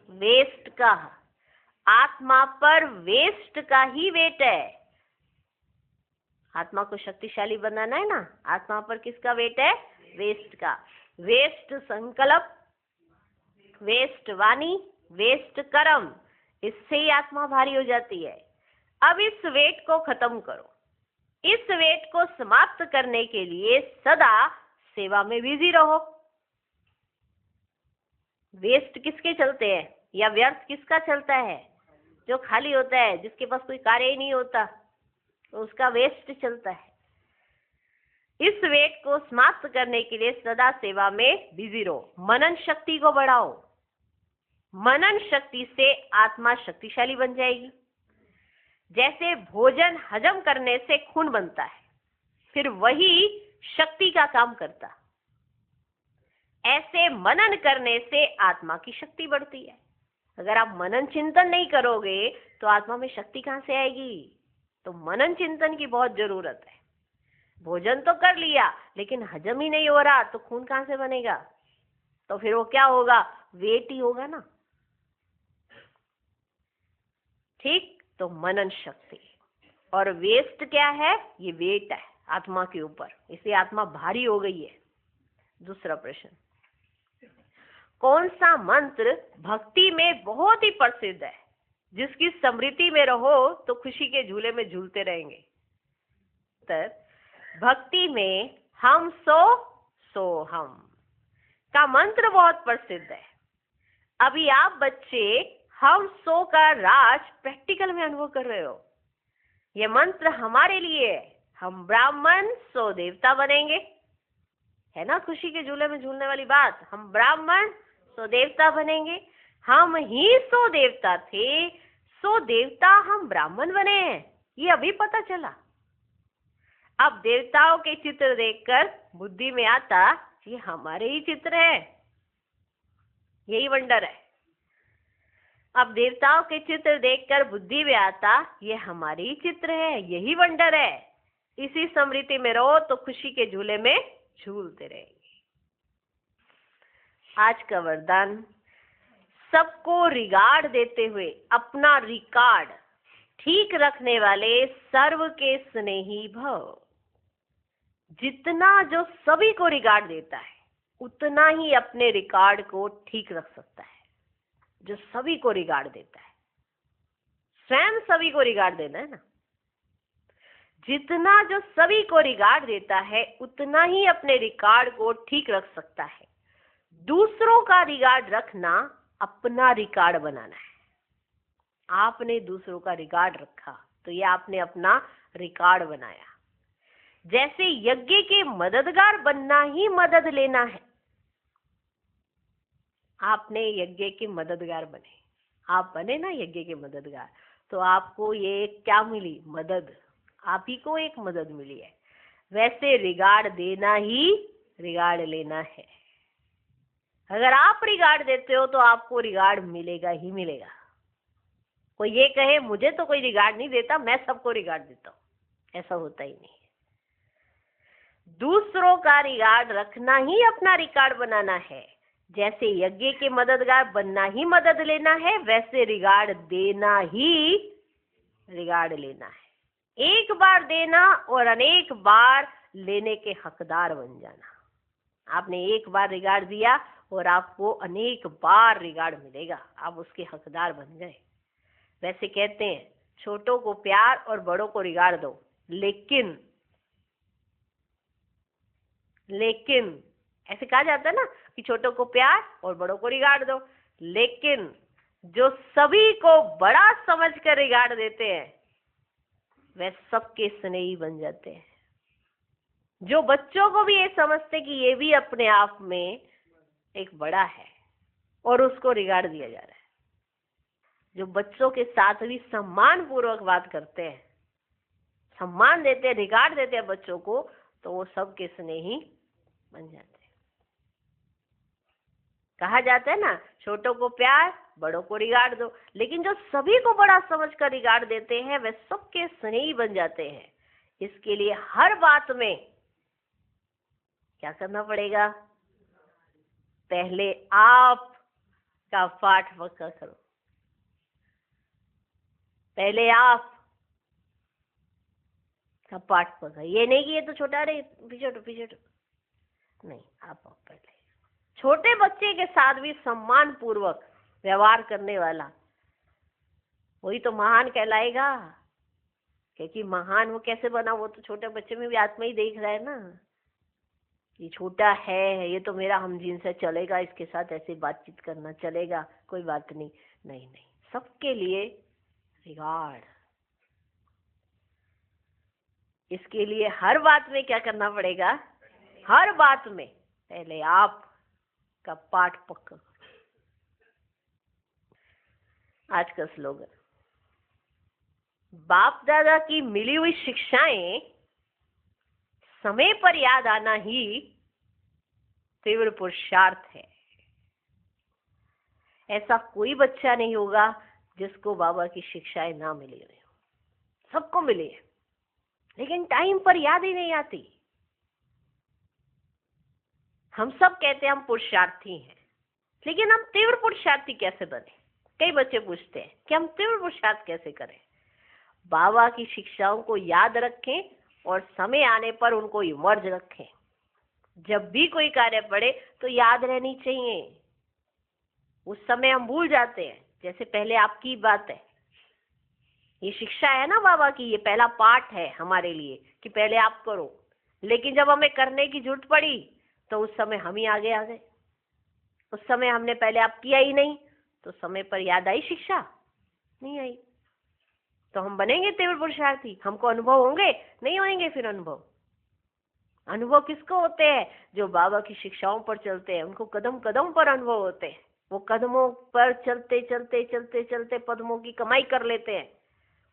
वेस्ट का। आत्मा पर वेस्ट का ही वेट है। आत्मा को शक्तिशाली बनाना है ना, आत्मा पर किसका वेट है? वेस्ट का। वेस्ट संकल्प, वेस्ट वाणी, वेस्ट कर्म, इससे ही आत्मा भारी हो जाती है। अब इस वेट को खत्म करो। इस वेट को समाप्त करने के लिए सदा सेवा में बिजी रहो। वेस्ट किसके चलते हैं या व्यर्थ किसका चलता है? जो खाली होता है, जिसके पास कोई कार्य ही नहीं होता, तो उसका वेस्ट चलता है। इस वेट को समाप्त करने के लिए सदा सेवा में बिजी रहो। मनन शक्ति को बढ़ाओ। मनन शक्ति से आत्मा शक्तिशाली बन जाएगी। जैसे भोजन हजम करने से खून बनता है, फिर वही शक्ति का काम करता, ऐसे मनन करने से आत्मा की शक्ति बढ़ती है। अगर आप मनन चिंतन नहीं करोगे तो आत्मा में शक्ति कहां से आएगी? तो मनन चिंतन की बहुत जरूरत है। भोजन तो कर लिया लेकिन हजम ही नहीं हो रहा तो खून कहां से बनेगा? तो फिर वो क्या होगा? वेट ही होगा ना। ठीक, तो मनन शक्ति। और वेस्ट क्या है? ये वेट है आत्मा के ऊपर, इसलिए आत्मा भारी हो गई है। दूसरा प्रश्न, कौन सा मंत्र भक्ति में बहुत ही प्रसिद्ध है, जिसकी स्मृति में रहो तो खुशी के झूले में झूलते रहेंगे? उत्तर, भक्ति में हम सो हम का मंत्र बहुत प्रसिद्ध है। अभी आप बच्चे हम सो का राज प्रैक्टिकल में अनुभव कर रहे हो। यह मंत्र हमारे लिए है। हम ब्राह्मण सो देवता बनेंगे, है ना खुशी के झूले में झूलने वाली बात। हम ब्राह्मण सो देवता बनेंगे। हम ही सो देवता थे, सो देवता हम ब्राह्मण बने हैं, ये अभी पता चला। अब देवताओं के चित्र देखकर बुद्धि में आता ये हमारे ही चित्र है, यही वंडर है। अब देवताओं के चित्र देखकर बुद्धि में आता ये हमारे ही चित्र है, यही वंडर है। इसी स्मृति में रहो तो खुशी के झूले में झूलते रहेंगे। आज का वरदान, सबको रिगार्ड देते हुए अपना रिकॉर्ड ठीक रखने वाले सर्व के स्नेही भव। जितना जो सभी को रिगार्ड देता है उतना ही अपने रिकॉर्ड को ठीक रख सकता है। जो सभी को रिगार्ड देता है, स्वयं सभी को रिगार्ड देना है ना। जितना जो सभी को रिगार्ड देता है उतना ही अपने रिकॉर्ड को ठीक रख सकता है। दूसरों का रिगार्ड रखना अपना रिकॉर्ड बनाना है। आपने दूसरों का रिकॉर्ड रखा तो ये आपने अपना रिकॉर्ड बनाया। जैसे यज्ञ के मददगार बनना ही मदद लेना है। आपने यज्ञ के मददगार बने, आप बने ना यज्ञ के मददगार, तो आपको ये क्या मिली? मदद। आप ही को एक मदद मिली है। वैसे रिगार्ड देना ही रिगार्ड लेना है। अगर आप रिगार्ड देते हो तो आपको रिगार्ड मिलेगा ही मिलेगा। कोई ये कहे मुझे तो कोई रिगार्ड नहीं देता, मैं सबको रिगार्ड देता हूँ, ऐसा होता ही नहीं। दूसरों का रिगार्ड रखना ही अपना रिकॉर्ड बनाना है। जैसे यज्ञ के मददगार बनना ही मदद लेना है, वैसे रिगार्ड देना ही रिगार्ड लेना है। एक बार देना और अनेक बार लेने के हकदार बन जाना। आपने एक बार रिगार्ड दिया और आपको अनेक बार रिगार्ड मिलेगा, आप उसके हकदार बन गए। वैसे कहते हैं छोटों को प्यार और बड़ों को रिगार्ड दो, लेकिन ऐसे कहा जाता है ना कि छोटों को प्यार और बड़ों को रिगार्ड दो, लेकिन जो सभी को बड़ा समझकर रिगार्ड देते हैं वे सबके स्नेही बन जाते हैं। जो बच्चों को भी ये समझते कि ये भी अपने आप में एक बड़ा है और उसको रिगार्ड दिया जा रहा है, जो बच्चों के साथ भी सम्मान पूर्वक बात करते हैं, सम्मान देते हैं, रिगार्ड देते हैं बच्चों को, तो वो सबके स्नेही बन जाते हैं। कहा जाता है ना छोटों को प्यार बड़ों को रिगार्ड दो, लेकिन जो सभी को बड़ा समझकर रिगार्ड देते हैं वे सबके स्नेही बन जाते हैं। इसके लिए हर बात में क्या करना पड़ेगा? पहले आप का पाठ पक्का करो, पहले आप का पाठ पक्का। ये नहीं कि ये तो छोटा रे पीछे नहीं, आप पहले छोटे बच्चे के साथ भी सम्मान पूर्वक व्यवहार करने वाला वही तो महान कहलाएगा। क्योंकि महान वो कैसे बना, वो तो छोटे बच्चे में भी आत्मा ही देख रहा है ना, ये छोटा है, ये तो मेरा हमजीन से चलेगा, इसके साथ ऐसे बातचीत करना चलेगा, कोई बात नहीं। नहीं, सबके लिए रिगार्ड। इसके लिए हर बात में क्या करना पड़ेगा? हर बात में पहले आप का पाठ पक्का। आज का स्लोगन, बाप दादा की मिली हुई शिक्षाएं समय पर याद आना ही तीव्र पुरुषार्थ है। ऐसा कोई बच्चा नहीं होगा जिसको बाबा की शिक्षाएं ना मिली हुई हो, सबको मिली है, लेकिन टाइम पर याद ही नहीं आती। हम सब कहते हैं हम पुरुषार्थी हैं, लेकिन हम तीव्र पुरुषार्थी कैसे बने? कई बच्चे पूछते हैं कि हम तीव्र पुरुषार्थ कैसे करें। बाबा की शिक्षाओं को याद रखें और समय आने पर उनको इमर्ज रखें। जब भी कोई कार्य पड़े तो याद रहनी चाहिए। उस समय हम भूल जाते हैं, जैसे पहले आपकी बात है, ये शिक्षा है ना बाबा की, ये पहला पाठ है हमारे लिए कि पहले आप करो, लेकिन जब हमें करने की जरूरत पड़ी तो उस समय हम ही आगे आ गए। उस समय हमने पहले आप किया ही नहीं, तो समय पर याद आई शिक्षा? नहीं आई। तो हम बनेंगे तीव्र पुरुषार्थी? हमको अनुभव होंगे? नहीं होंगे। फिर अनुभव किसको होते हैं? जो बाबा की शिक्षाओं पर चलते हैं, उनको कदम कदम पर अनुभव होते हैं। वो कदमों पर चलते चलते चलते चलते पद्मों की कमाई कर लेते हैं,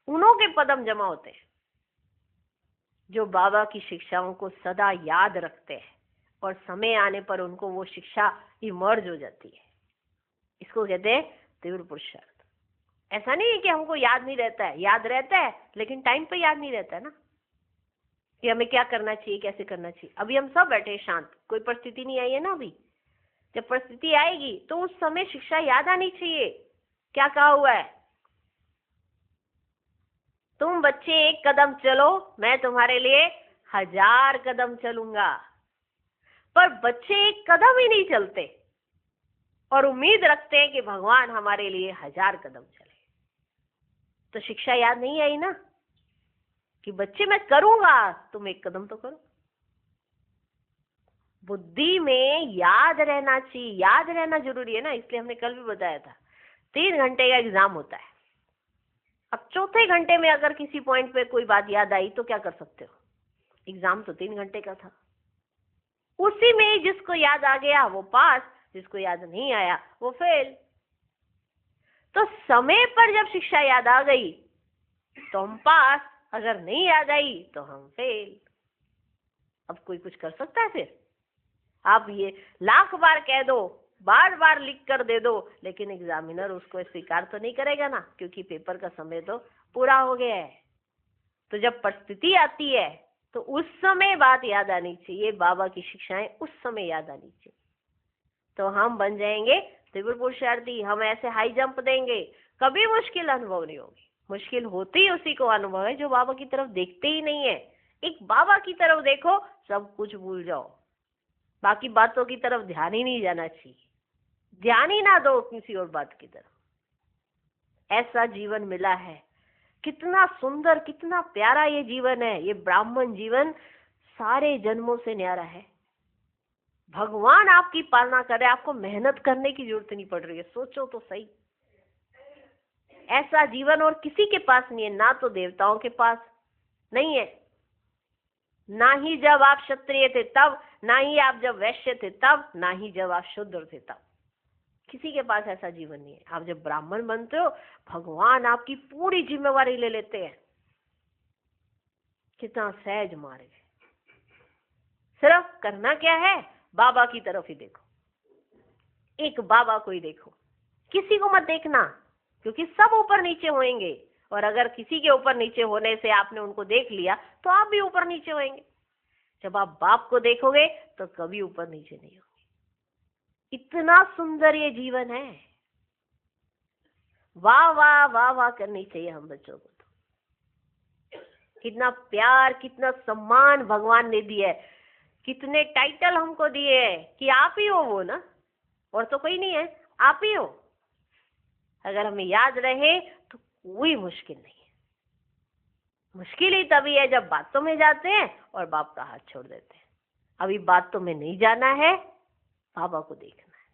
उन्हों के पदम जमा होते हैं। जो बाबा की शिक्षाओं को सदा याद रखते हैं और समय आने पर उनको वो शिक्षा इमर्ज हो जाती है, इसको कहते हैं तीव्र पुरुषार्थ। ऐसा नहीं है कि हमको याद नहीं रहता है, याद रहता है, लेकिन टाइम पे याद नहीं रहता है ना कि हमें क्या करना चाहिए, कैसे करना चाहिए। अभी हम सब बैठे शांत, कोई परिस्थिति नहीं आई है ना। अभी जब परिस्थिति आएगी तो उस समय शिक्षा याद आनी चाहिए। क्या कहा हुआ है? तुम बच्चे एक कदम चलो, मैं तुम्हारे लिए 1000 कदम चलूंगा। पर बच्चे एक कदम ही नहीं चलते और उम्मीद रखते हैं कि भगवान हमारे लिए 1000 कदम चले। तो शिक्षा याद नहीं आई ना कि बच्चे मैं करूंगा, तुम एक कदम तो करो। बुद्धि में याद रहना चाहिए, याद रहना जरूरी है ना। इसलिए हमने कल भी बताया था 3 घंटे का एग्जाम होता है। अब चौथे घंटे में अगर किसी पॉइंट पे कोई बात याद आई तो क्या कर सकते हो? एग्जाम तो 3 घंटे का था, उसी में जिसको याद आ गया वो पास, जिसको याद नहीं आया वो फेल। तो समय पर जब शिक्षा याद आ गई तो हम पास, अगर नहीं याद आई तो हम फेल। अब कोई कुछ कर सकता है? फिर आप ये लाख बार कह दो बार बार लिख कर दे दो, लेकिन एग्जामिनर उसको स्वीकार तो नहीं करेगा ना, क्योंकि पेपर का समय तो पूरा हो गया है। तो जब परिस्थिति आती है तो उस समय बात याद आनी चाहिए, बाबा की शिक्षाएं उस समय याद आनी चाहिए। तो हम बन जाएंगे तीव्र पुरुषार्थी, हम ऐसे हाई जंप देंगे, कभी मुश्किल अनुभव नहीं होगी। मुश्किल होती ही उसी को अनुभव है जो बाबा की तरफ देखते ही नहीं है। एक बाबा की तरफ देखो, सब कुछ भूल जाओ, बाकी बातों की तरफ ध्यान ही नहीं जाना चाहिए, ध्यान ही ना दो किसी और बात की तरफ। ऐसा जीवन मिला है, कितना सुंदर, कितना प्यारा ये जीवन है। ये ब्राह्मण जीवन सारे जन्मों से न्यारा है। भगवान आपकी पालना कर रहे, आपको मेहनत करने की जरूरत नहीं पड़ रही है। सोचो तो सही, ऐसा जीवन और किसी के पास नहीं है, ना तो देवताओं के पास नहीं है, ना ही जब आप क्षत्रिय थे तब, ना ही आप जब वैश्य थे तब, ना ही जब आप शूद्र थे तब। किसी के पास ऐसा जीवन नहीं है। आप जब ब्राह्मण बनते हो, भगवान आपकी पूरी जिम्मेवारी ले लेते हैं। कितना सहज मार्ग है। सिर्फ करना क्या है, बाबा की तरफ ही देखो, एक बाबा को ही देखो, किसी को मत देखना, क्योंकि सब ऊपर नीचे होंगे। और अगर किसी के ऊपर नीचे होने से आपने उनको देख लिया तो आप भी ऊपर नीचे होंगे। जब आप बाप को देखोगे तो कभी ऊपर नीचे नहीं होंगे। इतना सुंदर ये जीवन है, वाह वाह वाह वाह करनी चाहिए हम बच्चों को। तो कितना प्यार, कितना सम्मान भगवान ने दिया है, कितने टाइटल हमको दिए हैं कि आप ही हो वो ना, और तो कोई नहीं है, आप ही हो। अगर हमें याद रहे तो कोई मुश्किल नहीं है। मुश्किल ही तभी है जब बातों में जाते हैं और बाप का हाथ छोड़ देते हैं। अभी बातों में नहीं जाना है, बाबा को देखना है,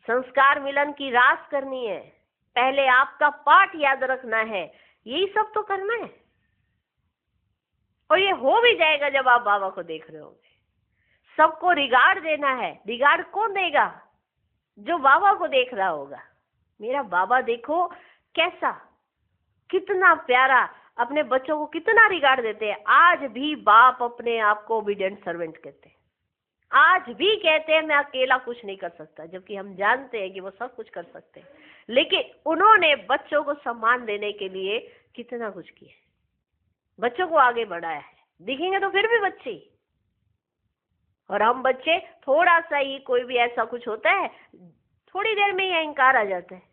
संस्कार मिलन की रास करनी है, पहले आपका पाठ याद रखना है, यही सब तो करना है। और ये हो भी जाएगा जब आप बाबा को देख रहे होंगे। सबको रिगार्ड देना है। रिगार्ड कौन देगा? जो बाबा को देख रहा होगा। मेरा बाबा देखो कैसा, कितना प्यारा, अपने बच्चों को कितना रिगार्ड देते हैं। आज भी बाप अपने आप को ओबीडिएंट सर्वेंट कहते हैं, आज भी कहते हैं मैं अकेला कुछ नहीं कर सकता, जबकि हम जानते हैं कि वो सब कुछ कर सकते हैं। लेकिन उन्होंने बच्चों को सम्मान देने के लिए कितना कुछ किया, बच्चों को आगे बढ़ाया है। दिखेंगे तो फिर भी बच्चे ही। और हम बच्चे थोड़ा सा ही कोई भी ऐसा कुछ होता है, थोड़ी देर में ही अहंकार आ जाता है।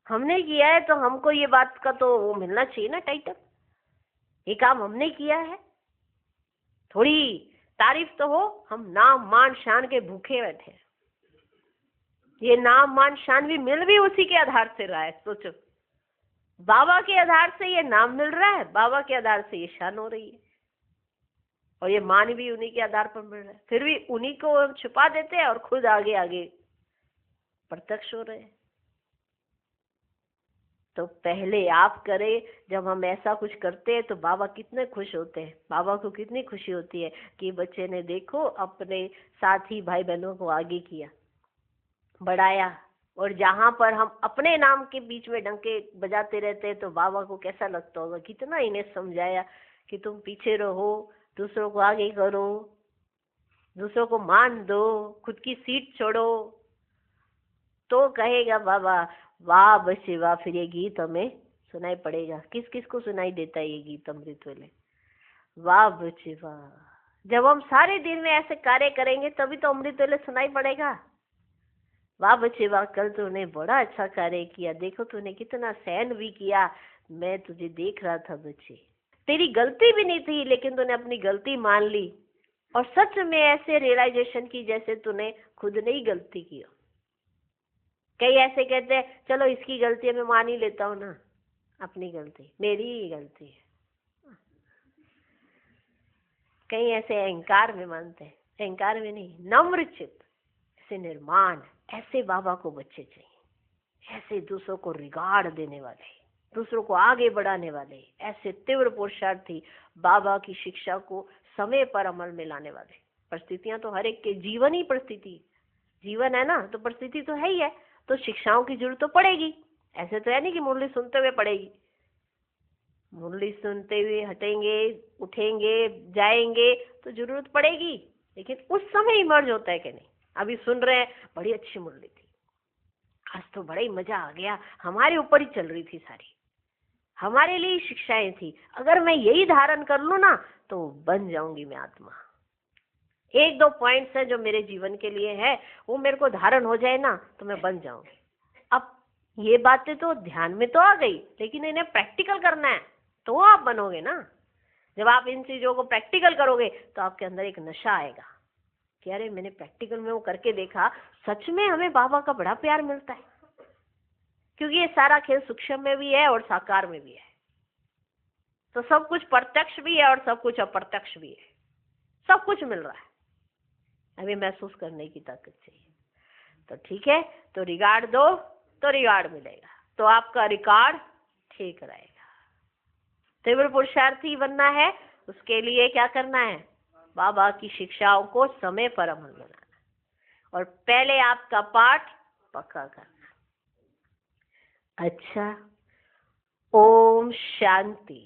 हमने किया है तो हमको ये बात का तो वो मिलना चाहिए ना टाइटल, ये काम हमने किया है, थोड़ी तारीफ तो हो। हम नाम मान शान के भूखे बैठे हैं। ये नाम मान शान भी मिल भी उसी के आधार से रहा है। सोचो, बाबा के आधार से ये नाम मिल रहा है, बाबा के आधार से ये शान हो रही है, और ये मान भी उन्हीं के आधार पर मिल रहा है। फिर भी उन्हीं को हम छुपा देते हैं और खुद आगे आगे प्रत्यक्ष हो रहे हैं। तो पहले आप करें। जब हम ऐसा कुछ करते हैं तो बाबा कितने खुश होते हैं। बाबा को कितनी खुशी होती है कि बच्चे ने देखो अपने साथी भाई बहनों को आगे किया, बढ़ाया। और जहां पर हम अपने नाम के बीच में डंके बजाते रहते हैं तो बाबा को कैसा लगता होगा। कितना इन्हें समझाया कि तुम पीछे रहो, दूसरों को आगे करो, दूसरों को मान दो, खुद की सीट छोड़ो। तो कहेगा बाबा वाह बच्चे वाह। फिर ये गीत हमें सुनाई पड़ेगा। किस किस को सुनाई देता है ये गीत अमृत वेले? वाह बच्चे वाह। जब हम सारे दिन में ऐसे कार्य करेंगे तभी तो अमृत वेले सुनाई पड़ेगा। वाह बच्चे वाह, कल तूने बड़ा अच्छा कार्य किया, देखो तूने कितना सहन भी किया, मैं तुझे देख रहा था बच्चे, तेरी गलती भी नहीं थी लेकिन तूने अपनी गलती मान ली और सच में ऐसे रियलाइजेशन की जैसे तूने खुद ने ही गलती की हो। कई ऐसे कहते हैं चलो इसकी गलती है, मैं मान ही लेता हूँ ना, अपनी गलती, मेरी ही गलती है। कई ऐसे अहंकार में मानते हैं, अहंकार में नहीं, नम्र चित्त से निर्माण। ऐसे बाबा को बच्चे चाहिए, ऐसे दूसरों को रिगार्ड देने वाले, दूसरों को आगे बढ़ाने वाले, ऐसे तीव्र पुरुषार्थी, बाबा की शिक्षा को समय पर अमल में लाने वाले। परिस्थितियां तो हर एक के जीवन ही परिस्थिति, जीवन है ना, तो परिस्थिति तो है ही है, तो शिक्षाओं की जरूरत तो पड़ेगी। ऐसे तो है नहीं कि मुरली सुनते हुए पड़ेगी। मुरली सुनते हुए हटेंगे, उठेंगे, जाएंगे तो जरूरत पड़ेगी, लेकिन उस समय इमर्ज होता है कि नहीं, अभी सुन रहे हैं, बड़ी अच्छी मुरली थी, आज तो बड़ा ही मजा आ गया, हमारे ऊपर ही चल रही थी सारी, हमारे लिए शिक्षाएं थी, अगर मैं यही धारण कर लूं ना तो बन जाऊंगी मैं आत्मा। एक दो पॉइंट्स है जो मेरे जीवन के लिए है, वो मेरे को धारण हो जाए ना तो मैं बन जाऊंगी। अब ये बातें तो ध्यान में तो आ गई, लेकिन इन्हें प्रैक्टिकल करना है तो आप बनोगे ना। जब आप इन चीजों को प्रैक्टिकल करोगे तो आपके अंदर एक नशा आएगा कि अरे मैंने प्रैक्टिकल में वो करके देखा, सच में हमें बाबा का बड़ा प्यार मिलता है। क्योंकि ये सारा खेल सूक्ष्म में भी है और साकार में भी है, तो सब कुछ प्रत्यक्ष भी है और सब कुछ अप्रत्यक्ष भी है, सब कुछ मिल रहा है, अभी महसूस करने की ताकत चाहिए। तो ठीक है, तो रिगार्ड दो तो रिगार्ड मिलेगा, तो आपका रिकॉर्ड ठीक रहेगा। तीव्र पुरुषार्थी बनना है, उसके लिए क्या करना है, बाबा की शिक्षाओं को समय पर अमल बनाना, और पहले आपका पाठ पक्का करना। अच्छा, ओम शांति।